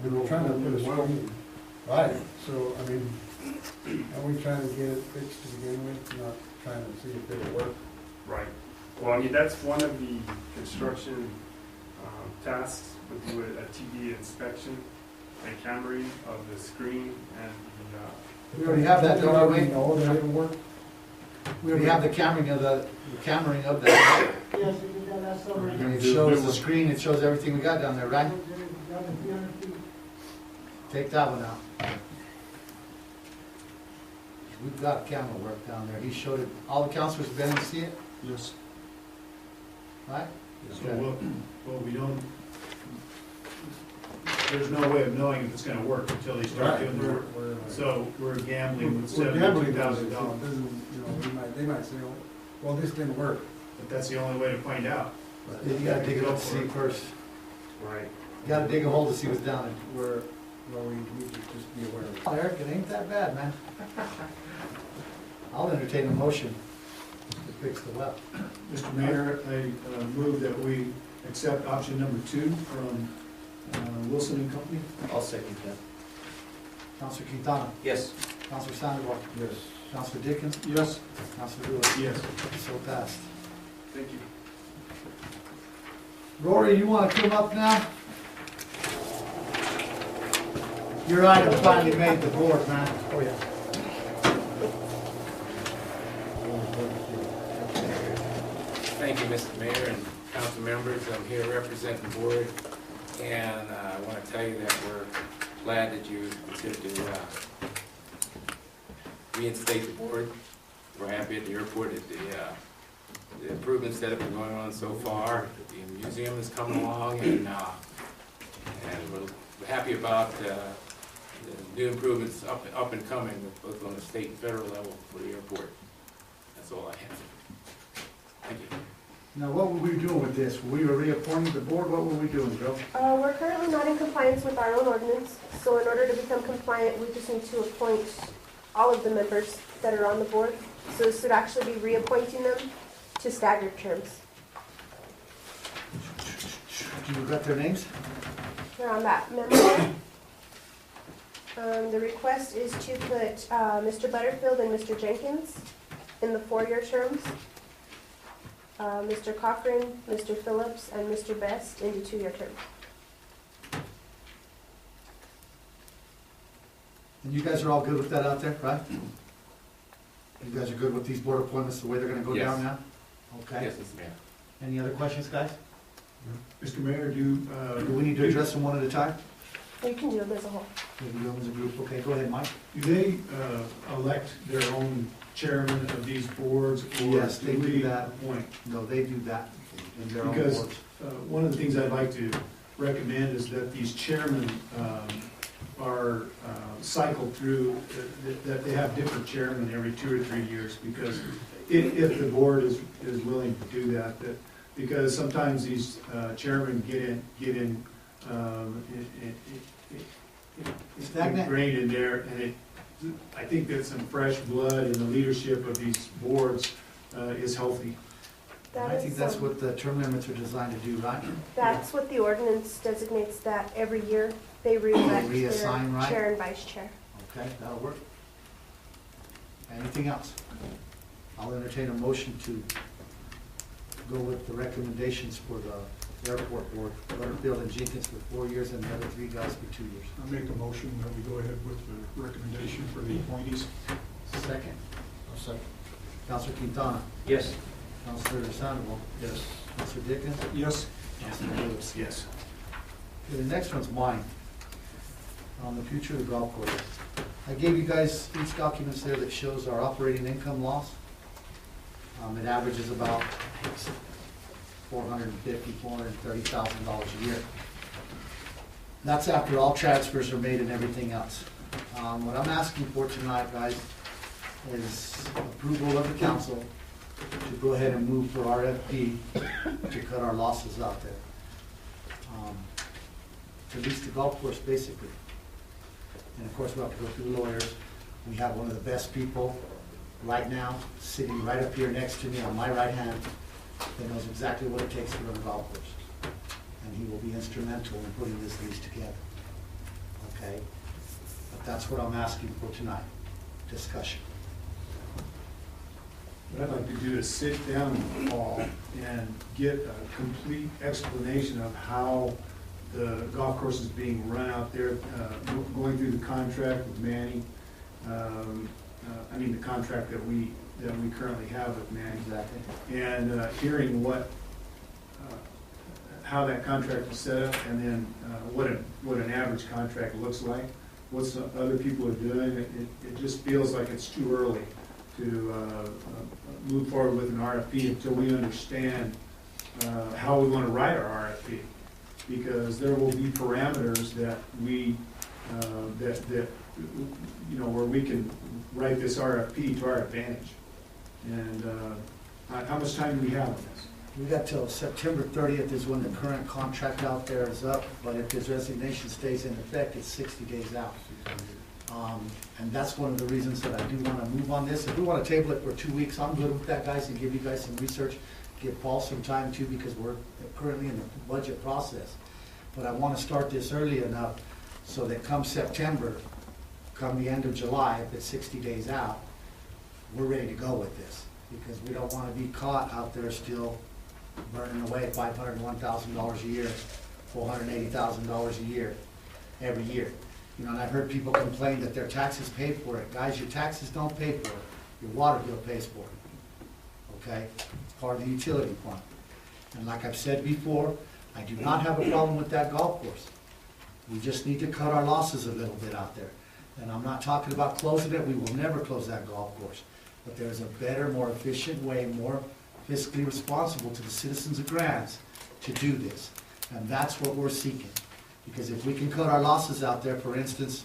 We're trying to put a screen. Right, so, I mean, are we trying to get it fixed to begin with, not trying to see if it'll work? Right. Well, I mean, that's one of the construction tasks, would do a TV inspection and cameraing of the screen and the, We already have that, Don't don't we? already know that it'll work? We already have the cameraing of that. Yes, we did that last summer. And it shows the screen, it shows everything we got down there, right? Take that one out. We've got camera work down there. He showed it. All the counselors have been in to see it, Yes. right? So, well, we don't, there's no way of knowing if it's gonna work until they start doing the work. So we're gambling with We're gambling $72,000. $1,000. They might say, well, this didn't work. But that's the only way to find out. You gotta dig it up to see first. right. You gotta dig a hole to see what's down there. Well, we need to just be aware of it. Oh, Eric, it ain't that bad, man. I'll entertain a motion to fix the well. Mr. Mayor, I move that we accept option number 2 from Wilson and Company. I'll second that. Counselor Quintana, Yes. Counselor Sandoval, Yes. Counselor Dickens, Yes. Counselor Lewis. Yes. So passed. Thank you. Rory, you wanna come up now? Your item finally made the board, man. Oh, yeah. Thank you, Mr. Mayor and council members. I'm here representing the board, and I want to tell you that we're glad that you considered to reinstate the board. We're happy at the airport that the improvements that have been going on so far. The museum is coming along, and we're happy about the new improvements up and coming, both on the state and federal level for the airport. That's all I have. Thank you. Now, what were we doing with this? We were reappointing the board, what were we doing, Joe? We're currently not in compliance with our own ordinance, so in order to become compliant, we just need to appoint all of the members that are on the board. So this would actually be reappointing them to staggered terms. You got their names? They're on that memo. The request is to put Mr. Butterfield and Mr. Jenkins in the 4-year terms. Mr. Cochran, Mr. Phillips, and Mr. Best into 2-year terms. And you guys are all good with that out there, right? You guys are good with these board appointments, the way they're gonna go Yes. down now? Okay. Yes, Mr. Mayor. Any other questions, guys? Mr. Mayor, Do we need to address them one at a time? You can do them as a whole. Maybe do them as a group? Okay, go ahead, Mike. do they elect their own chairman of these boards? Or Yes, they do we that. appoint? No, they do that in their own Because boards. one of the things I'd like to recommend is that these chairmen are cycled through, that they have different chairmen every 2 or 3 years, because if the board is willing to do that, because sometimes these chairmen get in Stagnant. ingrained in there, and I think that some fresh blood in the leadership of these boards is healthy. That I think is, that's what the term limits are designed to do, right? That's what the ordinance designates, that every year they reelect their Reassign, right? chair and vice chair. Okay, that'll work. Anything else? I'll entertain a motion to go with the recommendations for the airport board, Butterfield and Jenkins for 4 years and the other 3 guys for 2 years. I make a motion that we go ahead with the recommendation for the appointees. Second, I'll second. Counselor Quintana, Yes. Counselor Sandoval, Yes. Counselor Dickens, Yes. Counselor Lewis. Yes. Okay, the next one's mine, on the future of the golf course. I gave you guys each documents there that shows our operating income loss. It averages about $450,000, $430,000 a year. That's after all transfers are made and everything else. What I'm asking for tonight, guys, is approval of the council to go ahead and move for RFP to cut our losses out there. To lease the golf course, basically. And of course, we have to go through lawyers. We have one of the best people right now, sitting right up here next to me on my right hand, that knows exactly what it takes to run a golf course. And he will be instrumental in putting this lease together. Okay? But that's what I'm asking for tonight, discussion. What I'd like to do is sit down with Paul and get a complete explanation of how the golf course is being run out there, going through the contract with Manny. I mean, the contract that we currently have with Manny. Exactly. And hearing how that contract is set up, and then what an average contract looks like, what some other people are doing. It just feels like it's too early to move forward with an RFP until we understand how we want to write our RFP, because there will be parameters that we where we can write this RFP to our advantage. And how much time do we have on this? We got till September 30th is when the current contract out there is up, but if his resignation stays in effect, it's 60 days out. And that's one of the reasons that I do want to move on this. If we want to table it for 2 weeks, I'm good with that, guys, and give you guys some research. Give Paul some time too, because we're currently in the budget process. But I want to start this early enough so that come September, come the end of July, if it's 60 days out, we're ready to go with this. Because we don't want to be caught out there still burning away $501,000 a year, $480,000 a year, every year. You know, and I've heard people complain that their taxes pay for it. Guys, your taxes don't pay for it. Your water bill pays for it. Okay? It's part of the utility fund. And like I've said before, I do not have a problem with that golf course. We just need to cut our losses a little bit out there. And I'm not talking about closing it. We will never close that golf course. But there's a better, more efficient way, more fiscally responsible to the citizens of Grants to do this. And that's what we're seeking. Because if we can cut our losses out there, for instance,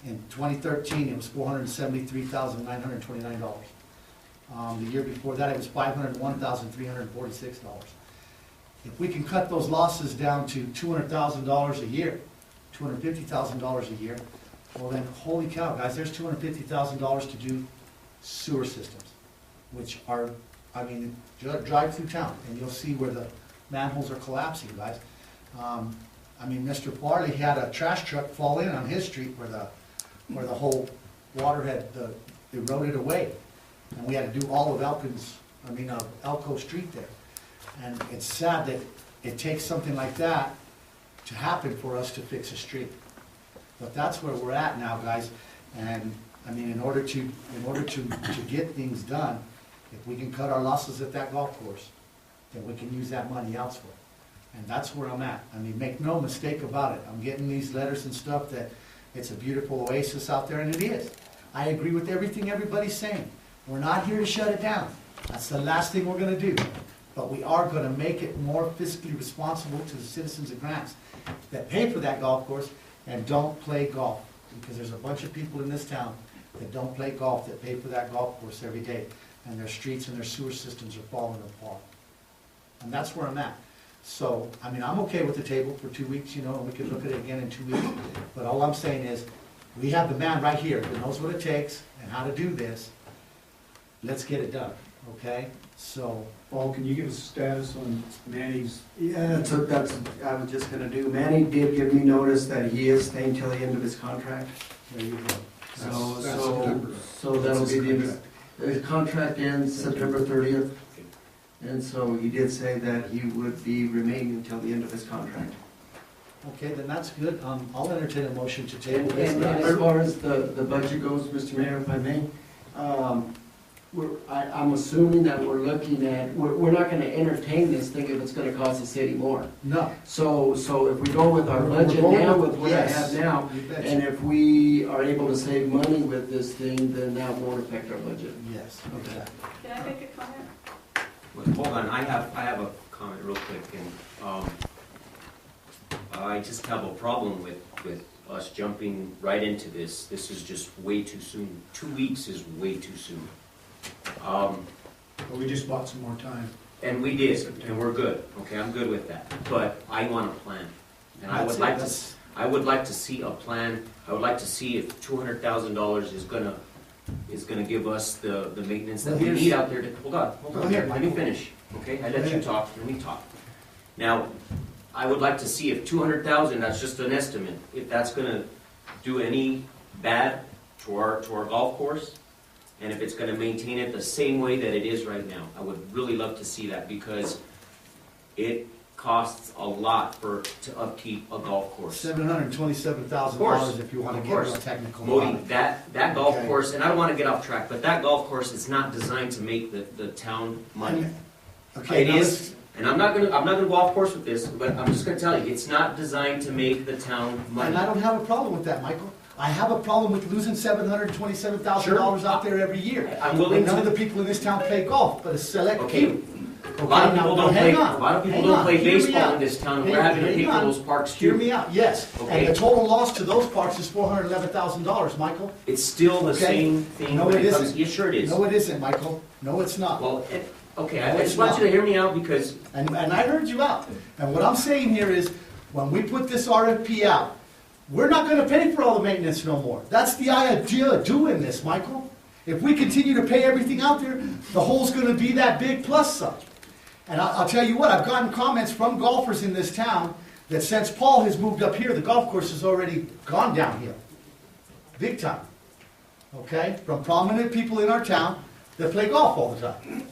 in 2013, it was $473,929. The year before that, it was $501,346. If we can cut those losses down to $200,000 a year, $250,000 a year, well then, holy cow, guys, there's $250,000 to do sewer systems, which are, I mean, drive through town, and you'll see where the manholes are collapsing, guys. I mean, Mr. Farley had a trash truck fall in on his street where the whole water had eroded away, and we had to do all of Elko Street there. And it's sad that it takes something like that to happen for us to fix a street. But that's where we're at now, guys. And I mean, in order to get things done, if we can cut our losses at that golf course, then we can use that money elsewhere. And that's where I'm at. I mean, make no mistake about it. I'm getting these letters and stuff that it's a beautiful oasis out there, and it is. I agree with everything everybody's saying. We're not here to shut it down. That's the last thing we're going to do. But we are going to make it more fiscally responsible to the citizens of Grants that pay for that golf course and don't play golf. Because there's a bunch of people in this town that don't play golf, that pay for that golf course every day. And their streets and their sewer systems are falling apart. And that's where I'm at. So, I mean, I'm okay with the table for 2 weeks, you know, and we could look at it again in 2 weeks. But all I'm saying is, we have the man right here that knows what it takes and how to do this. Let's get it done, okay? So, Paul, can you give us a status on Manny's? Yeah, that's I was just gonna do. Manny did give me notice that he is staying till the end of his contract. there you go. So that'll be the contract ends September 30th. And so he did say that he would be remaining until the end of his contract. Okay, then that's good. I'll entertain a motion to table this. And as far as the budget goes, Mr. Mayor, if I may, I'm assuming that we're looking at, we're not gonna entertain this thing if it's gonna cost the city more. No. So if we go with our budget now, with what I have now, You betcha. and if we are able to save money with this thing, then that won't affect our budget. Yes, okay. Can I make a comment? Well, hold on, I have a comment real quick, and I just have a problem with us jumping right into this. This is just way too soon. 2 weeks is way too soon. But we just bought some more time. And we did, and we're good, okay, I'm good with that, but I want a plan. And I would like to see a plan, I would like to see if $200,000 is gonna give us the maintenance that we need out there to, hold on, let me finish, okay? I let you talk, let me talk. Now, I would like to see if 200,000, that's just an estimate, if that's gonna do any bad to our golf course, and if it's gonna maintain it the same way that it is right now. I would really love to see that, because it costs a lot to upkeep a golf course. $727,000 if you want to get real technical. Modi, that golf course, and I don't wanna get off track, but that golf course is not designed to make the town money. Okay, It is, and I'm not gonna go off course with this, but I'm just gonna tell you, it's not designed to make the town money. And I don't have a problem with that, Michael. I have a problem with losing $727,000 out there every year. I'm willing None to. of the people in this town play golf, but a select Okay. few. A lot of people don't play, Hang baseball on. in this town, and we're having to pay for those parks Hear too. me out, yes. Okay. And the total loss to those parks is $411,000, Michael. It's still the Okay. same thing. No, when it comes- isn't. Yeah, sure it is. No, it isn't, Michael. No, it's not. Well, okay, No, I it's just want you not. to hear me out, because And I heard you out. And what I'm saying here is, when we put this RFP out, we're not gonna pay for all the maintenance no more. That's the idea of doing this, Michael. If we continue to pay everything out there, the hole's gonna be that big plus some. And I'll tell you what, I've gotten comments from golfers in this town that since Paul has moved up here, the golf course has already gone downhill. Big time. Okay? From prominent people in our town that play golf all the time.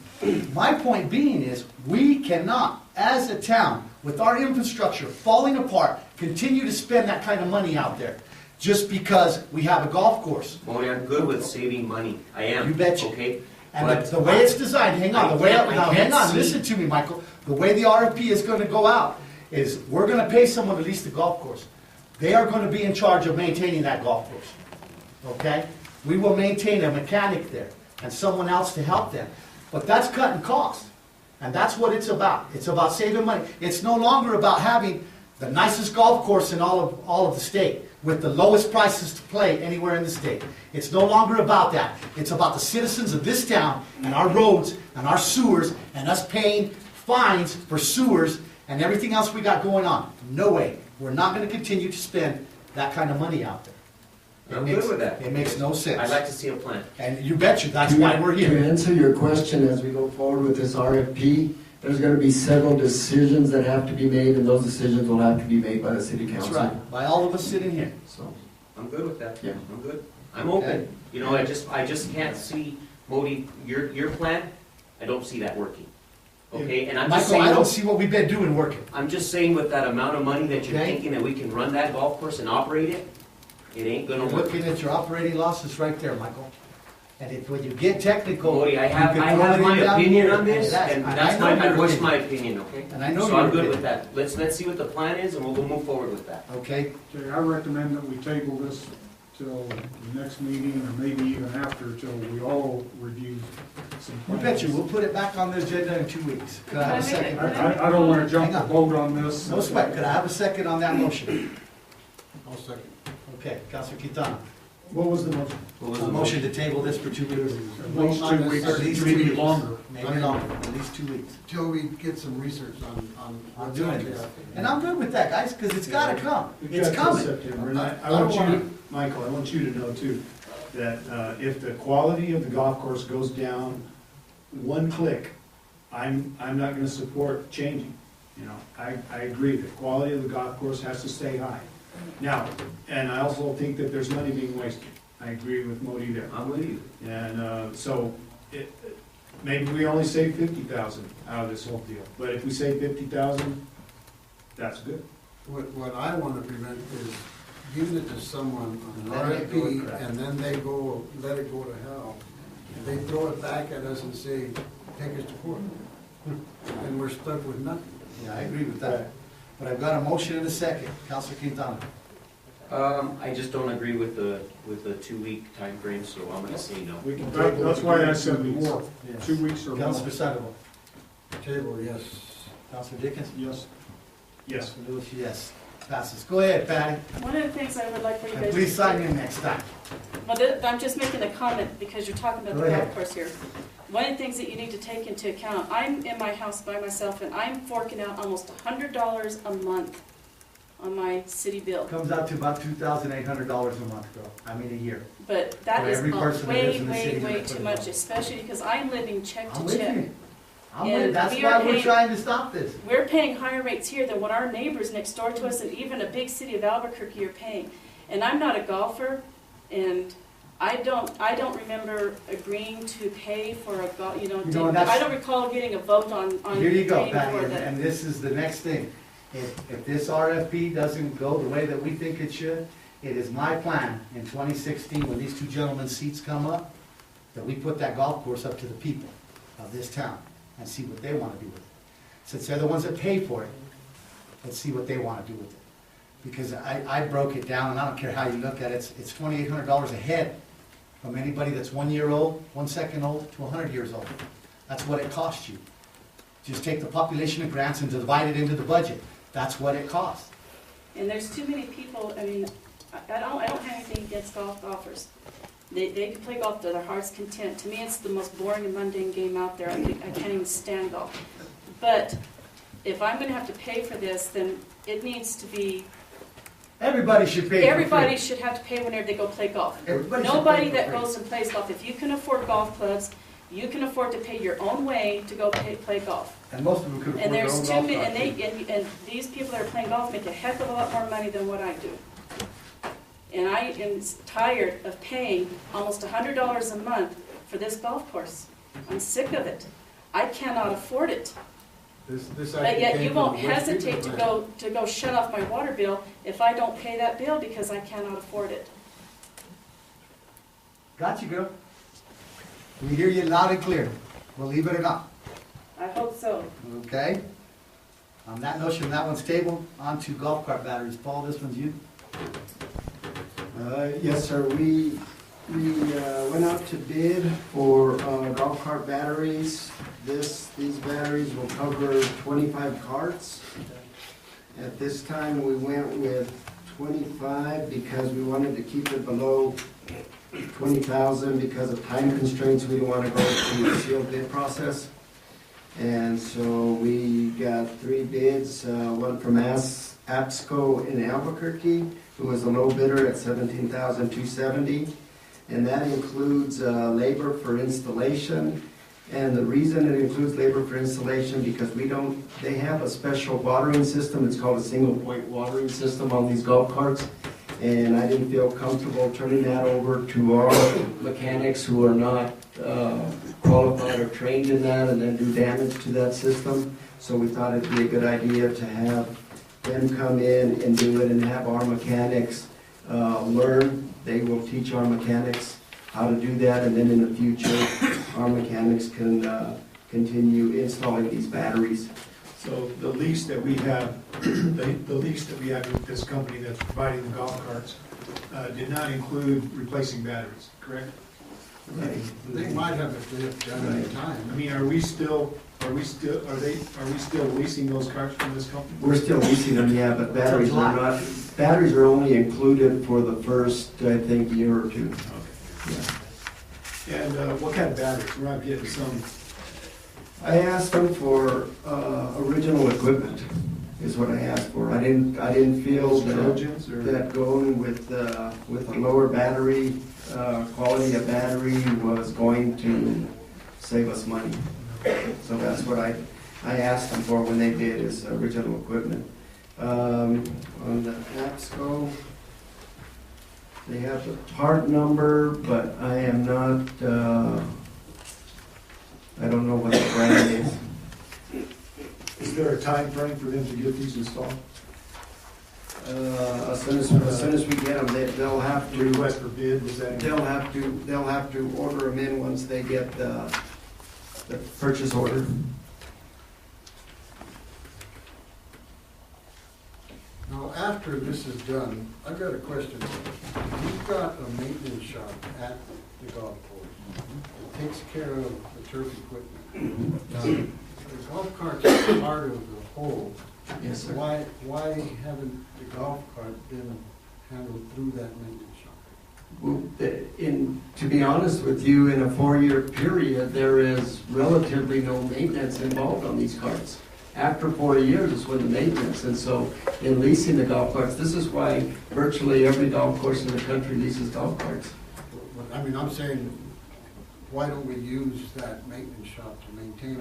My point being is, we cannot, as a town, with our infrastructure falling apart, continue to spend that kind of money out there just because we have a golf course. Moni, I'm good with saving money. I am. You betcha. Okay? And But the way it's designed, hang on, hang on, see- listen to me, Michael. The way the RFP is gonna go out is, we're gonna pay someone to lease the golf course. They are gonna be in charge of maintaining that golf course. Okay? We will maintain a mechanic there and someone else to help them. But that's cutting costs. And that's what it's about. It's about saving money. It's no longer about having the nicest golf course in all of the state with the lowest prices to play anywhere in the state. It's no longer about that. It's about the citizens of this town and our roads and our sewers and us paying fines for sewers and everything else we got going on. No way. We're not going to continue to spend that kind of money out there. I'm good with that. It makes no sense. I'd like to see a plan. And you betcha, that's why we're To here. answer your question, as we go forward with this RFP, there's gonna be several decisions that have to be made, and those decisions will have to be made by the city That's council. right, by all of us sitting here. So, I'm good with that. Yeah. I'm good. I'm Okay. open. You know, I just can't see, Modi, your plan, I don't see that working. Okay, and I'm just Michael, I saying, don't see what we've been doing working. I'm just saying with that amount of money that you're Okay. thinking that we can run that golf course and operate it, it ain't gonna You're work. looking at your operating losses right there, Michael. And if, when you get technical. Modi, I you have can throw it my in down opinion here, on this, and that's my, I voiced my opinion, okay? And I know So I'm your good opinion. with that. Let's see what the plan is, and we'll move forward with that. Okay, Okay, I recommend that we table this till the next meeting, or maybe even after, till we all review some you plans. betcha, we'll put it back on the agenda in 2 weeks. Could I have a second? I don't wanna jump Hang the on. boat on this. No sweat, could I have a second on that motion? I'll second. Okay, Councilor Quintana. What was the motion? A motion to table this for 2 weeks. At least 2 weeks, Or at least 2 maybe weeks. longer. Maybe longer, at least 2 weeks. Till we get some research on. I'm doing this. And I'm good with that, guys, because it's gotta come. We've It's got till coming. September, and I I don't want you, wanna- Michael, I want you to know too, that if the quality of the golf course goes down one click, I'm not gonna support changing. You know, I agree, the quality of the golf course has to stay high. Now, and I also think that there's money being wasted. I agree with Modi there. I'm with you. And so, maybe we only save 50,000 out of this whole deal, but if we save 50,000, that's good. What I want to prevent is giving it to someone on an Letting it go to RFP, crap. and then they go, let it go to hell. And they throw it back at us and say, take us to court. And we're stuck with nothing. Yeah, I agree with that. But I've got a motion and a second. Councilor Quintana. I just don't agree with the 2-week time frame, so I'm gonna say no. We can That's why I said more, Yes. 2 weeks or more. Councilor Sandoval. Table, yes. Councilor Dickens. Yes. Yes. Councilor Lewis, yes. Passes. Go ahead, Patty. One of the things I would like for you And guys please to sign in next time. I'm just making a comment because you're talking about Go the ahead. golf course here. One of the things that you need to take into account, I'm in my house by myself and I'm forking out almost $100 a month on my city bill. Comes out to about $2,800 a month, girl. I mean, a year. But that For is every person that lives way, in the way, city way that too put it much, on. especially because I'm living check I'm to with check. you. And That's we why are we're paying- trying to stop this. We're paying higher rates here than what our neighbors next door to us and even a big city of Albuquerque are paying. And I'm not a golfer, and I don't remember agreeing to pay for a golf, and that's- I don't recall getting a vote on Here you go, paying Patty, for and that. and this is the next thing. If this RFP doesn't go the way that we think it should, it is my plan in 2016, when these two gentlemen's seats come up, that we put that golf course up to the people of this town and see what they want to do with it. Since they're the ones that pay for it, let's see what they want to do with it. Because I broke it down, and I don't care how you look at it, it's $2,800 a head from anybody that's 1 year old, 1 second old, to 100 years old. That's what it costs you. Just take the population of grants and divide it into the budget. That's what it costs. And there's too many people, I mean, I don't have anything against golfers. They can play golf to their heart's content. To me, it's the most boring and mundane game out there. I can't even stand golf. But if I'm gonna have to pay for this, then it needs to be, Everybody should pay for everybody free. should have to pay whenever they go play golf. Everybody should Nobody pay for that free. goes and plays golf, if you can afford golf clubs, you can afford to pay your own way to go play golf. And most of them could afford And their there's own too golf many, cart, too. and these people that are playing golf make a heck of a lot more money than what I do. And I am tired of paying almost $100 a month for this golf course. I'm sick of it. I cannot afford it. This But actually yet came you from won't the West hesitate to People go shut off my water bill if I don't pay that bill because I cannot afford it. Got you, girl. We hear you loud and clear, believe it or not, I hope so. okay? On that notion, that one's tabled. On to golf cart batteries. Paul, this one's you. Yes, sir. We went out to bid for golf cart batteries. These batteries will cover 25 carts. At this time, we went with 25 because we wanted to keep it below 20,000 because of time constraints. We didn't want to go through the sealed bid process. And so we got 3 bids, one from APSCO in Albuquerque, who was the low bidder at $17,270. And that includes labor for installation. And the reason it includes labor for installation, because they have a special watering system. It's called a single point watering system on these golf carts. And I didn't feel comfortable turning that over to our mechanics who are not qualified or trained in that and then do damage to that system. So we thought it'd be a good idea to have them come in and do it and have our mechanics learn. They will teach our mechanics how to do that, and then in the future, our mechanics can continue installing these batteries. So the lease that we have, the lease that we have with this company that's providing the golf carts did not include replacing batteries, correct? They might have if they have done it in time. I mean, are we still leasing those carts from this company? We're still leasing them, yeah, but batteries are not, batteries are only included for the first, I think, year or two. And what kind of batteries? We're not getting some. I asked them for original equipment, is what I asked for. I didn't feel that going with a lower battery, quality of battery was going to save us money. So that's what I asked them for when they bid, is original equipment. On the APSCO, they have the part number, but I am not, I don't know what the brand is. Is there a time frame for them to get these installed? As soon as we get them, they'll have to request for bid. Was that? They'll have to order them in once they get the purchase order. Now, after this is done, I've got a question. You've got a maintenance shop at the golf course. It takes care of the turf equipment. The golf carts are part of the pole, Yes, sir. why haven't the golf cart been handled through that maintenance shop? Well, to be honest with you, in a 4-year period, there is relatively no maintenance involved on these carts. After 4 years is when the maintenance, and so in leasing the golf carts, this is why virtually every golf course in the country leases golf carts. But, I mean, I'm saying, why don't we use that maintenance shop to maintain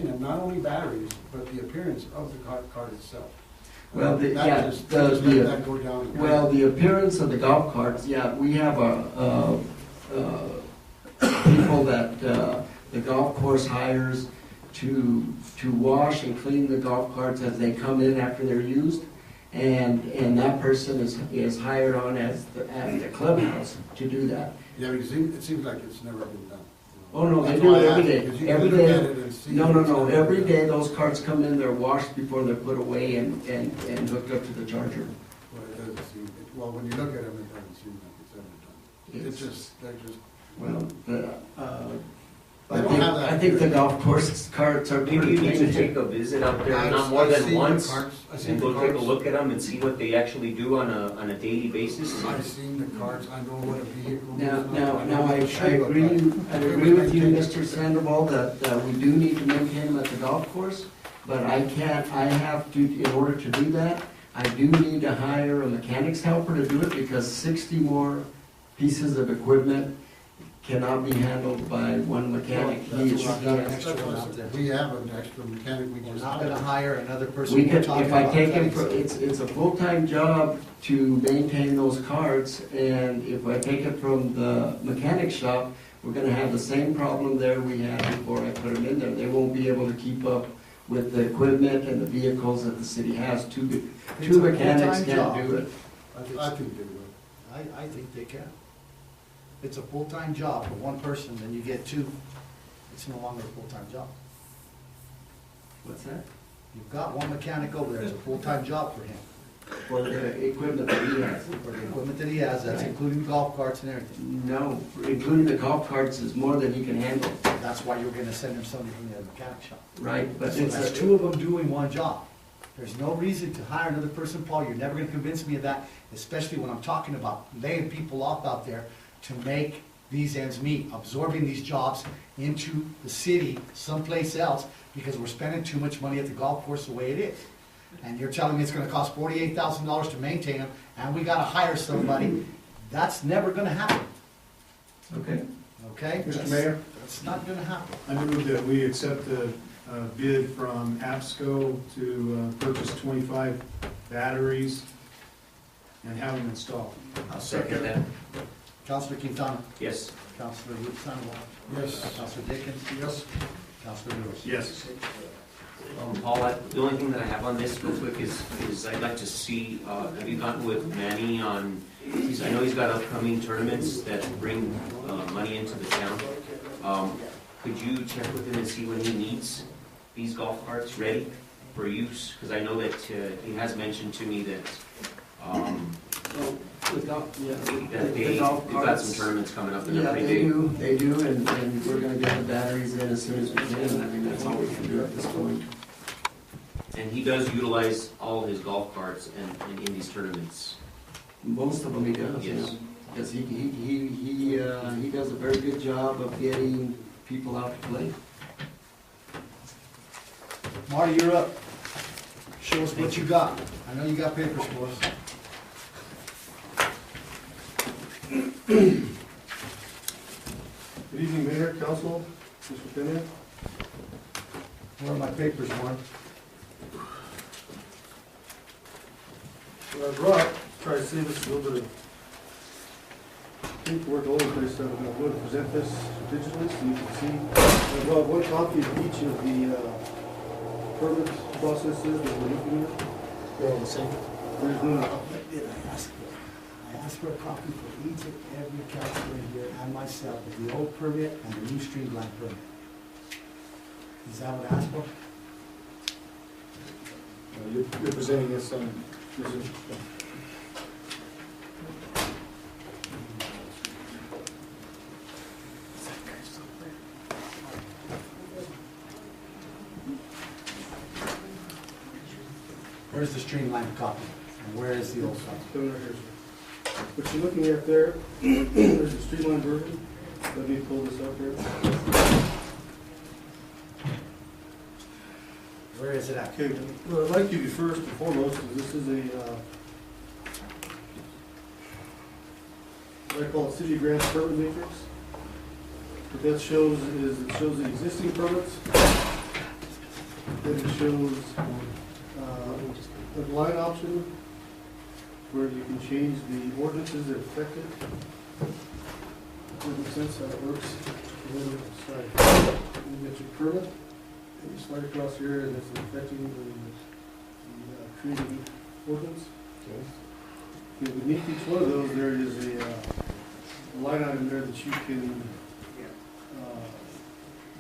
them, not only batteries, but the appearance of the cart itself? Well, Let that go down. Well, the appearance of the golf carts, yeah, we have people that the golf course hires to wash and clean the golf carts as they come in after they're used. And that person is hired on as the clubhouse to do that. Yeah, because it seems like it's never been done. Oh, no, they That's do why it I every asked, day. because you Every can look day. at it and see No, it's never every been day done. those carts come in, they're washed before they're put away and hooked up to the charger. Well, it doesn't seem, well, when you look at them, it doesn't seem like it's ever done. It's just, they're just. Well, They don't have that I think the here. golf course carts are Maybe pretty you need to clean. take a visit out there, I've- not more I've than seen the once, carts. I've seen and the go take a carts. look at them and see what they actually do on a daily basis. I've seen the carts, I know what a vehicle is. Now, I agree with you, Mr. Sandoval, that we do need to maintain them at the golf course, but I have to, in order to do that, I do need to hire a mechanics helper to do it, because 60 more pieces of equipment cannot be handled by one mechanic. That's what I've got an extra one out there. We have an extra mechanic, we We're just. not gonna hire another person. We We're could, talking if I about take him, cutting it's a full-time job to maintain those carts, and if I take it from the mechanic shop, we're gonna have the same problem there we had before I put them in there. They won't be able to keep up with the equipment and the vehicles that the city has. Two It's a mechanics full-time can't job. do it. I think they will. I think they can. It's a full-time job for one person, then you get two, it's no longer a full-time job. What's that? You've got one mechanic over there, it's a full-time job for him. For the equipment that he has. For the equipment that he has, that's including golf carts and everything. No, including the golf carts is more than he can handle. That's why you're gonna send him somebody from the mechanic shop. Right, but So it's that's a- two of them doing one job. There's no reason to hire another person, Paul, you're never gonna convince me of that, especially when I'm talking about laying people off out there to make these ends meet, absorbing these jobs into the city someplace else, because we're spending too much money at the golf course the way it is. And you're telling me it's gonna cost $48,000 to maintain them, and we gotta hire somebody, that's never gonna happen, Okay. okay? Mr. Mayor? That's not gonna happen. I move that we accept the bid from APSCO to purchase 25 batteries and have them installed. I'll second that. Counselor Quintana. Yes. Counselor Sandoval. Yes. Counselor Dickens. Yes. Counselor Lewis. Yes. Paul, the only thing that I have on this real quick is I'd like to see, have you gotten with Manny on, I know he's got upcoming tournaments that bring money into the town. Could you check with him and see when he needs these golf carts ready for use? Because I know that he has mentioned to me that that they've got some tournaments coming up and they're Yeah, pretty they big. do, and we're gonna get the batteries in as soon as we can. I mean, that's all we can do at this point. And he does utilize all his golf carts and in these tournaments. Most of them he does, Yes. yeah. Because he does a very good job of getting people out to play. Marty, you're up. Show us what you got. I know you got papers for us. Good evening, Mayor, Council, Mr. Pena. Where are my papers, Marty? What I brought, try to save us a little bit of paperwork all over the place, so I'm going to present this digitally so you can see. I brought one copy of each of the permit processes that we're looking at. They're all the same. There's no, I asked for a copy for each and every counselor here and myself, of the old permit and the new streamlined permit. Is that what I asked for? you're presenting this on, Where's the streamlined copy? And where is the old copy? Coming right here, sir. What you're looking at there, there's a streamlined version. Let me pull this up here. Where is it at? Okay, what I'd like you to first and foremost is this is a, what I call a city grant permit matrix. What that shows is it shows the existing permits. Then it shows a line option where you can change the ordinances that affect it. Does that make sense how it works? And then, sorry, you get your permit, and you slide across here, and it's affecting the creating ordinance. Okay, beneath each one of those, there is a line item there that you can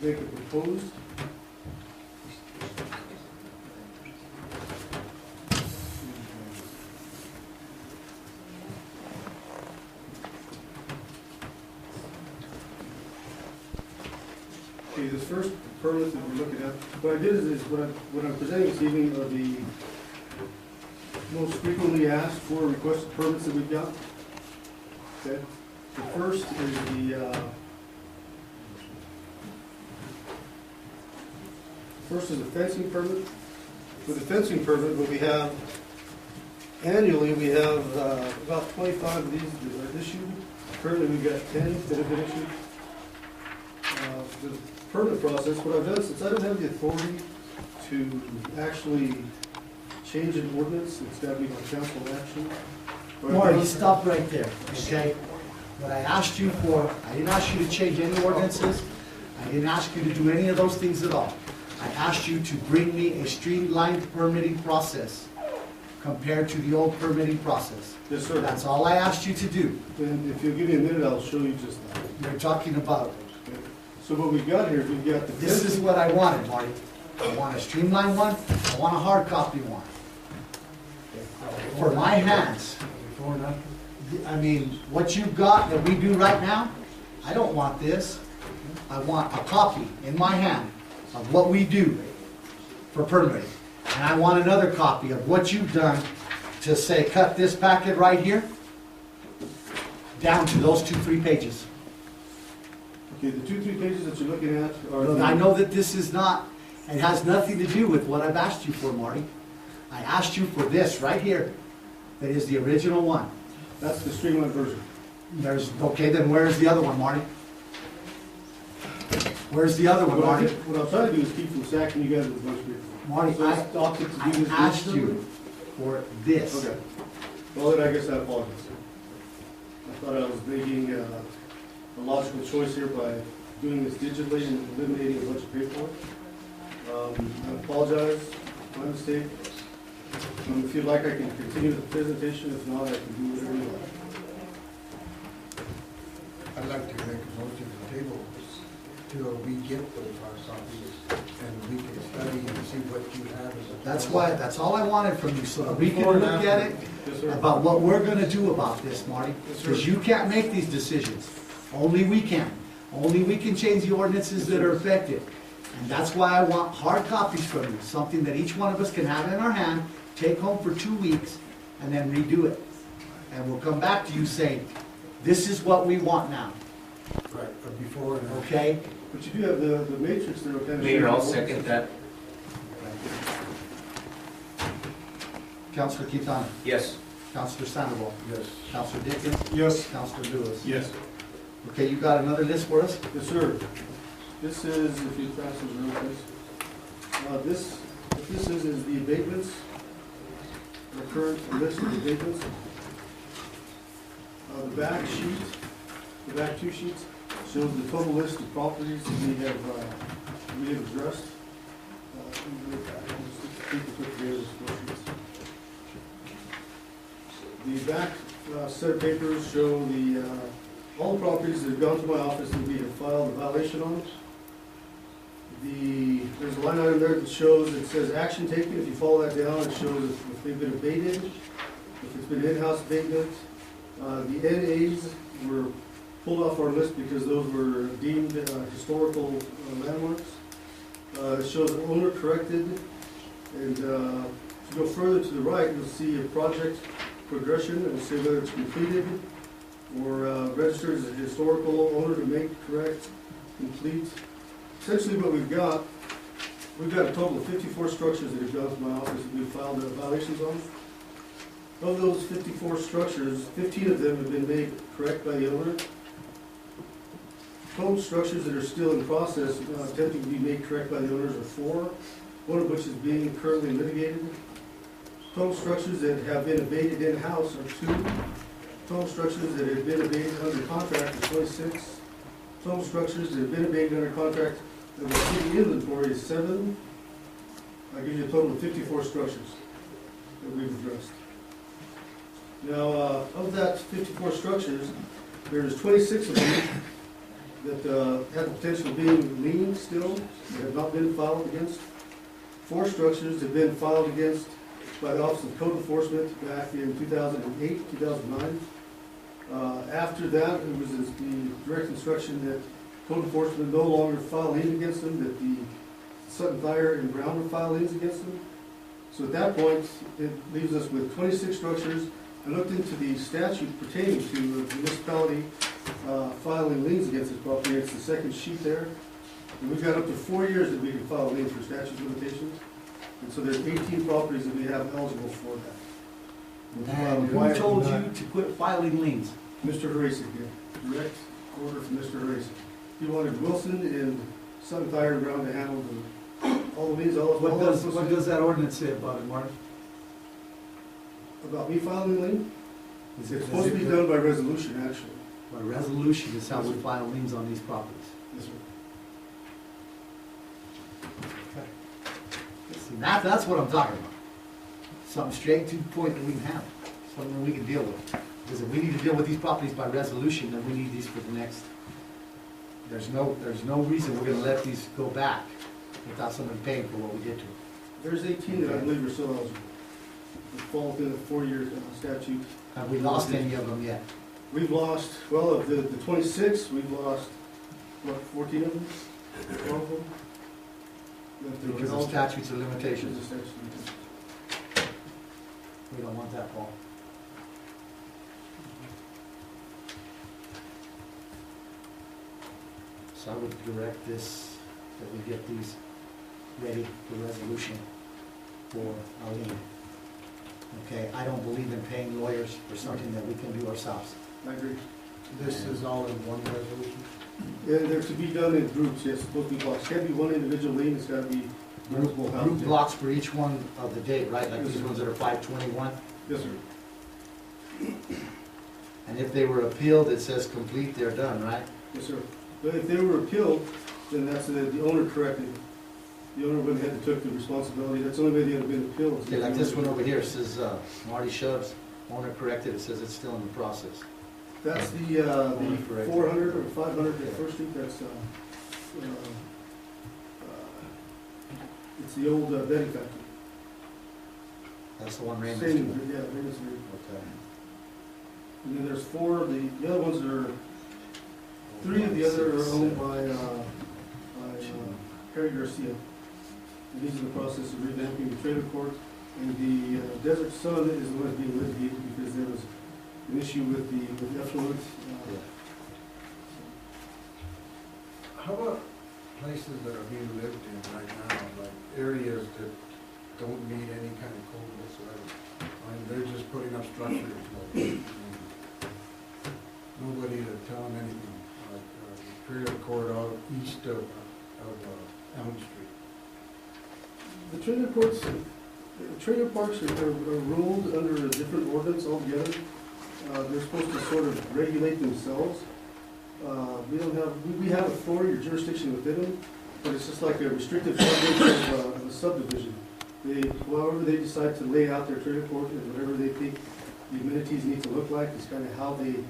make a proposed. Okay, this first permit that we're looking at, what I did is what I'm presenting this evening are the most frequently asked for requested permits that we've got. Okay, the first is the fencing permit. With the fencing permit, what we have annually, we have about 25 of these that are issued. Currently, we've got 10 that have been issued. The permit process, what I've done, since I don't have the authority to actually change an ordinance, it's got to be by council action. Marty, stop right there, okay? What I asked you for, I didn't ask you to change any ordinances. I didn't ask you to do any of those things at all. I asked you to bring me a streamlined permitting process compared to the old permitting process. Yes, sir. That's all I asked you to do. And if you'll give me a minute, I'll show you just that. You're talking about, Okay. So what we've got here is we've got the. this is what I wanted, Marty. I want a streamlined one, I want a hard copy one. For my hands. I mean, what you've got that we do right now, I don't want this. I want a copy in my hand of what we do for permitting. And I want another copy of what you've done to say, cut this packet right here, down to those 2-3 pages. Okay, the 2-3 pages that you're looking at are. Look, I know that this is not, it has nothing to do with what I've asked you for, Marty. I asked you for this right here, that is the original one. That's the streamlined version. Okay, then where's the other one, Marty? Where's the other one, Marty? What I'm trying to do is keep from sacking you guys with a bunch of people. Marty, So it's opted to do I this asked digitally. you for this. Okay. Well, then I guess I apologize. I thought I was making a logical choice here by doing this digitally and eliminating a bunch of paperwork. I apologize, my mistake. If you'd like, I can continue the presentation. If not, I can do whatever you like. I'd like to make a motion to table till we get those hard copies and we can study and see what you have. That's all I wanted from you, so that we can look at it Yes, sir. about what we're gonna do about this, Marty. Yes, sir. Because you can't make these decisions. Only we can. Only we can change the ordinances that are affected. And that's why I want hard copies from you, something that each one of us can have in our hand, take home for 2 weeks, and then redo it. And we'll come back to you saying, this is what we want now, Right, but before and after. okay? But you do have the matrix there. Kind of Mayor, I'll second that. Councilor Quintana. Yes. Councilor Sandoval. Yes. Councilor Dickens. Yes. Councilor Lewis. Yes. Okay, you got another list for us? Yes, sir. This is, if you pass those around, please. What this is the abatements, the current list of abatements. The back sheet, the back 2 sheets, shows the total list of properties that we have addressed. The back set of papers show all the properties that have gone to my office that we have filed a violation on. There's a line item there that shows, it says action taken. If you follow that down, it shows if they've been abated, if it's been in-house abatement. The NAs were pulled off our list because those were deemed historical landmarks. It shows owner corrected, and If you go further to the right, you'll see a project progression. It will say whether it's completed or registered as a historical owner to make, correct, complete. Essentially what we've got a total of 54 structures that have gone to my office that we've filed violations on. Of those 54 structures, 15 of them have been made correct by the owner. Total structures that are still in process, attempting to be made correct by the owners are 4, one of which is being currently litigated. Total structures that have been abated in-house are 2. Total structures that have been abated under contract is 26. Total structures that have been abated under contract of the city inventory is 7. I give you a total of 54 structures that we've addressed. Now, of that 54 structures, there's 26 of them that have the potential of being lien still, that have not been filed against. 4 structures have been filed against by the Office of Code Enforcement back in 2008, 2009. After that, it was the direct instruction that Code Enforcement no longer file liens against them, that the Sutton Fire and Brown would file liens against them. So at that point, it leaves us with 26 structures. I looked into the statute pertaining to the municipality filing liens against this property. It's the second sheet there. And we've got up to 4 years that we can file liens for statute of limitations. And so there's 18 properties that we have eligible for that. And who told you to quit filing liens? Mr. Harasik, yeah. Direct order from Mr. Harasik. He wanted Wilson and Sutton Fire and Brown to handle all the liens, What does that ordinance say about it, Martin? About me filing a lien? It's supposed to be done by resolution, actually. By resolution is how we file liens on these properties. Yes, sir. See, that's what I'm talking about. Something straight to the point that we can have, something we can deal with. Because if we need to deal with these properties by resolution, then we need these for the next. There's no reason we're gonna let these go back without someone paying for what we did to them. There's 18 that I believe are still eligible. That fall within the 4-year statute. Have we lost any of them yet? We've lost, well, of the 26, we've lost, what, 14 of them? 12 of them? Because of statutes of limitations. Because of statutes of limitations. We don't want that, Paul. So I would direct this, that we get these ready for resolution for our lien. Okay, I don't believe in paying lawyers for something that we can do ourselves. I agree. This is all in one resolution? Yeah, they're to be done in groups, yes, supposed to be blocks. Can't be one individual lien, it's gotta be multiple houses. Group blocks for each one of the date, right? Like these ones that are 521? Yes, sir. And if they were appealed, it says complete, they're done, right? Yes, sir. But if they were appealed, then that's the owner corrected. The owner went ahead and took the responsibility. That's the only way they would have been appealed. Okay, like this one over here says Marty Shubs, owner corrected, it says it's still in the process. That's the 400 or 500 at First Street, that's, it's the old bedding factory. That's the one Raymond's Same, doing. yeah, Raymond's doing. Okay. And then there's 4, the other ones are, 3 of the other are owned by Harry Garcia. And he's in the process of revamping the trailer court. And the Desert Sun is the one that's being litigated because there was an issue with the effluent. How about places that are being lived in right now, like areas that don't need any kind of code whatsoever? I mean, they're just putting up structures, like, nobody to tell them anything, like trailer court out east of Elm Street. The trailer parks are ruled under a different ordinance altogether. They're supposed to sort of regulate themselves. We have authority or jurisdiction within them, but it's just like a restrictive coverage of a subdivision. However they decide to lay out their trailer court and whatever they think the amenities need to look like is kind of how they're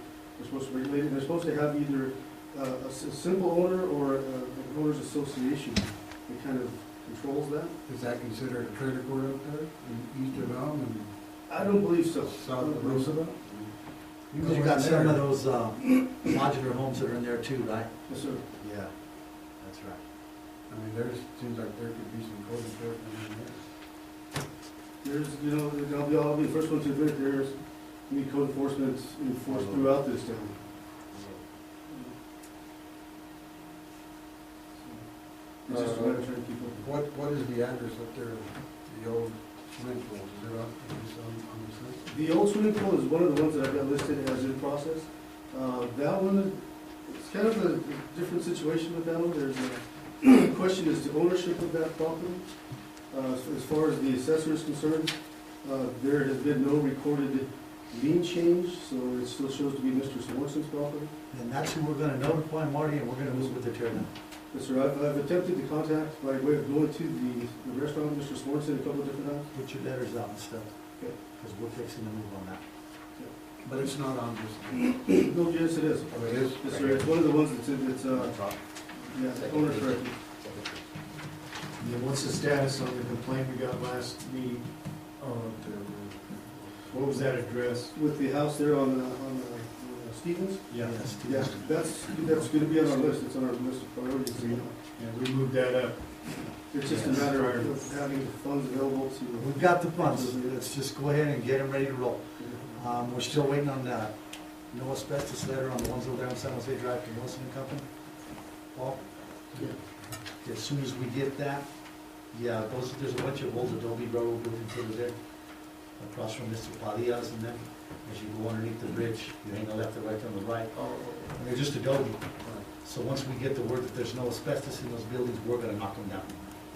supposed to regulate it. They're supposed to have either a simple owner or an owners association that kind of controls that. Is that considered a trailer court up there in east of Elm and I don't believe so. south of Roosevelt? You got some of those modular homes that are in there too, right? Yes, sir. Yeah, that's right. I mean, seems like there could be some code enforcement in there. There's, I'll be the first one to admit there's any code enforcement enforced throughout this town. It's just a matter of trying to keep up. What is the address up there, the old swimming pool, is it up, is it on the site? The old swimming pool is one of the ones that I've got listed as in process. That one, it's kind of a different situation with that one. There's a question as to ownership of that property. As far as the assessor is concerned, there has been no recorded lien change, so it still shows to be Mr. Swanson's property. And that's who we're gonna notify, Marty, and we're gonna move with the tear down. Yes, sir, I've attempted to contact by way of going to the restaurant, Mr. Swanson, a couple of different times. Put your letters out and stuff, Okay. because we're fixing to move on that. But it's not on this. No, yes, it is. Oh, it is? Yes, sir, it's one of the ones that's yeah, owner's corrected. And then what's the status on the complaint we got last meeting? What was that address? With the house there on Stevens? Yeah. Yeah, that's gonna be on our list, it's on our list of priorities. And we moved that up. It's just a matter of having the funds available to. We've got the funds, let's just go ahead and get them ready to roll. We're still waiting on that no asbestos letter on the ones over there on San Jose Drive from Wilson and Company. Paul? Yeah. As soon as we get that, yeah, there's a bunch of old adobe road buildings over there, across from Mr. Padilla's and them. As you go underneath the bridge, you hang a left or right on the right. And they're just adobe. So once we get the word that there's no asbestos in those buildings, we're gonna knock them down.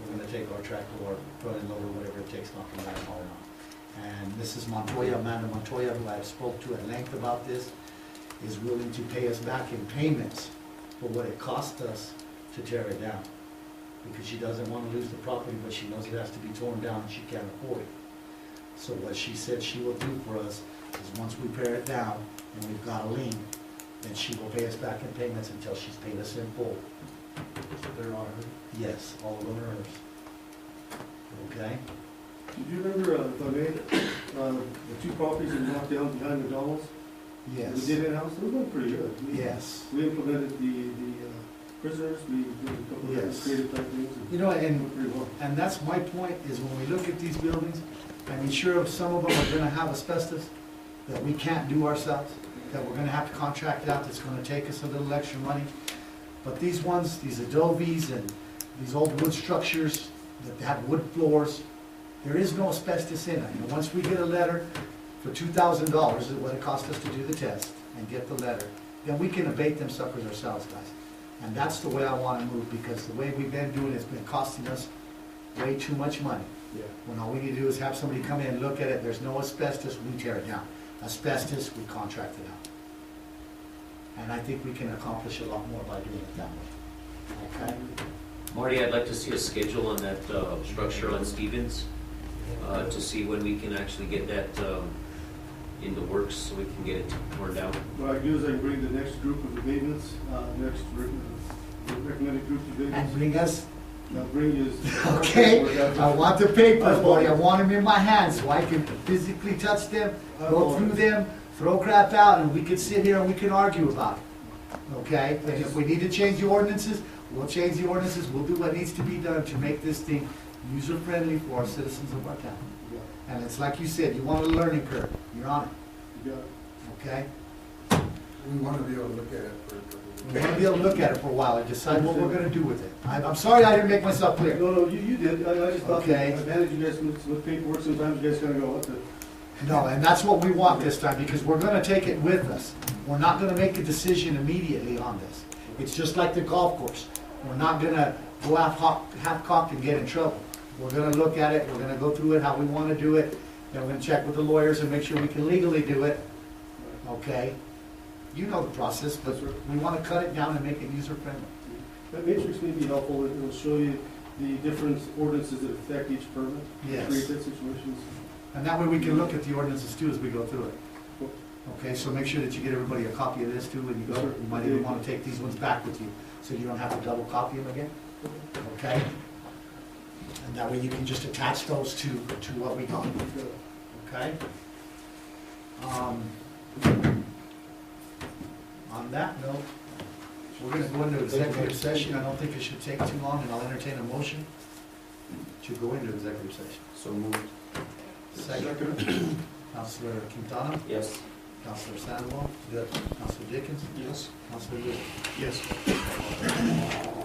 We're gonna take our tractor or front end loader, whatever it takes, knock them down all around. And Mrs. Montoya, Amanda Montoya, who I spoke to at length about this, is willing to pay us back in payments for what it cost us to tear it down. Because she doesn't want to lose the property, but she knows it has to be torn down and she can't afford it. So what she said she will do for us is once we tear it down and we've got a lien, then she will pay us back in payments until she's paid us in full. So they're on her? Yes, all of them are hers. Okay? Do you remember, if I may, the two properties that knocked down behind McDonald's? Yes. We did in-house, those went pretty good. Yes. We implemented the prisoners, we did a couple of Yes. creative type things. You know, Went pretty well. and that's my point, is when we look at these buildings, I mean, sure, some of them are gonna have asbestos that we can't do ourselves, that we're gonna have to contract out, that's gonna take us a little extra money. But these ones, these adobes and these old wood structures that have wood floors, there is no asbestos in it. And once we get a letter for $2,000 is what it cost us to do the test and get the letter, then we can abate them suckers ourselves, guys. And that's the way I wanna move, because the way we've been doing it's been costing us way too much money. Yeah. When all we need to do is have somebody come in and look at it, there's no asbestos, we tear it down. Asbestos, we contract it out. And I think we can accomplish a lot more by doing it that way. Okay? Marty, I'd like to see a schedule on that structure on Stevens, to see when we can actually get that in the works, so we can get it torn down. What I do is I bring the next group of abatements, recommended group of abatements. And bring us, I'll bring you. okay, I want the papers, buddy, I want them in my hands, so I can physically touch them, go through them, throw crap out, and we can sit here and we can argue about it. Okay? And if we need to change the ordinances, we'll change the ordinances, we'll do what needs to be done to make this thing user-friendly for our citizens of our town. And it's like you said, you want a learning curve, you're on it. You got it. Okay? We want to be able to look at it for. We want to be able to look at it for a while and decide what we're gonna do with it. I'm sorry I didn't make myself clear. No, you did, I just thought Okay. that I manage you guys with paperwork, sometimes you guys kinda go, what the? No, and that's what we want this time, because we're gonna take it with us. We're not gonna make a decision immediately on this. It's just like the golf course. We're not gonna go half-cocked and get in trouble. We're gonna look at it, we're gonna go through it, how we wanna do it, then we're gonna check with the lawyers and make sure we can legally do it. Okay? You know the process, but we wanna cut it down and make it user-friendly. That matrix may be helpful, it will show you the different ordinances that affect each permit. Yes. Create that situations. And that way we can look at the ordinances too as we go through it. Okay, so make sure that you get everybody a copy of this too when you go. You might even want to take these ones back with you, so you don't have to double copy them again. Okay? And that way you can just attach those to what we got. Okay? On that note, we're gonna go into executive session. I don't think it should take too long, and I'll entertain a motion to go into executive session. So moved. Second. Counselor Quintana? Yes. Counselor Sandoval? Yes. Counselor Dickens? Yes. Counselor Lewis? Yes.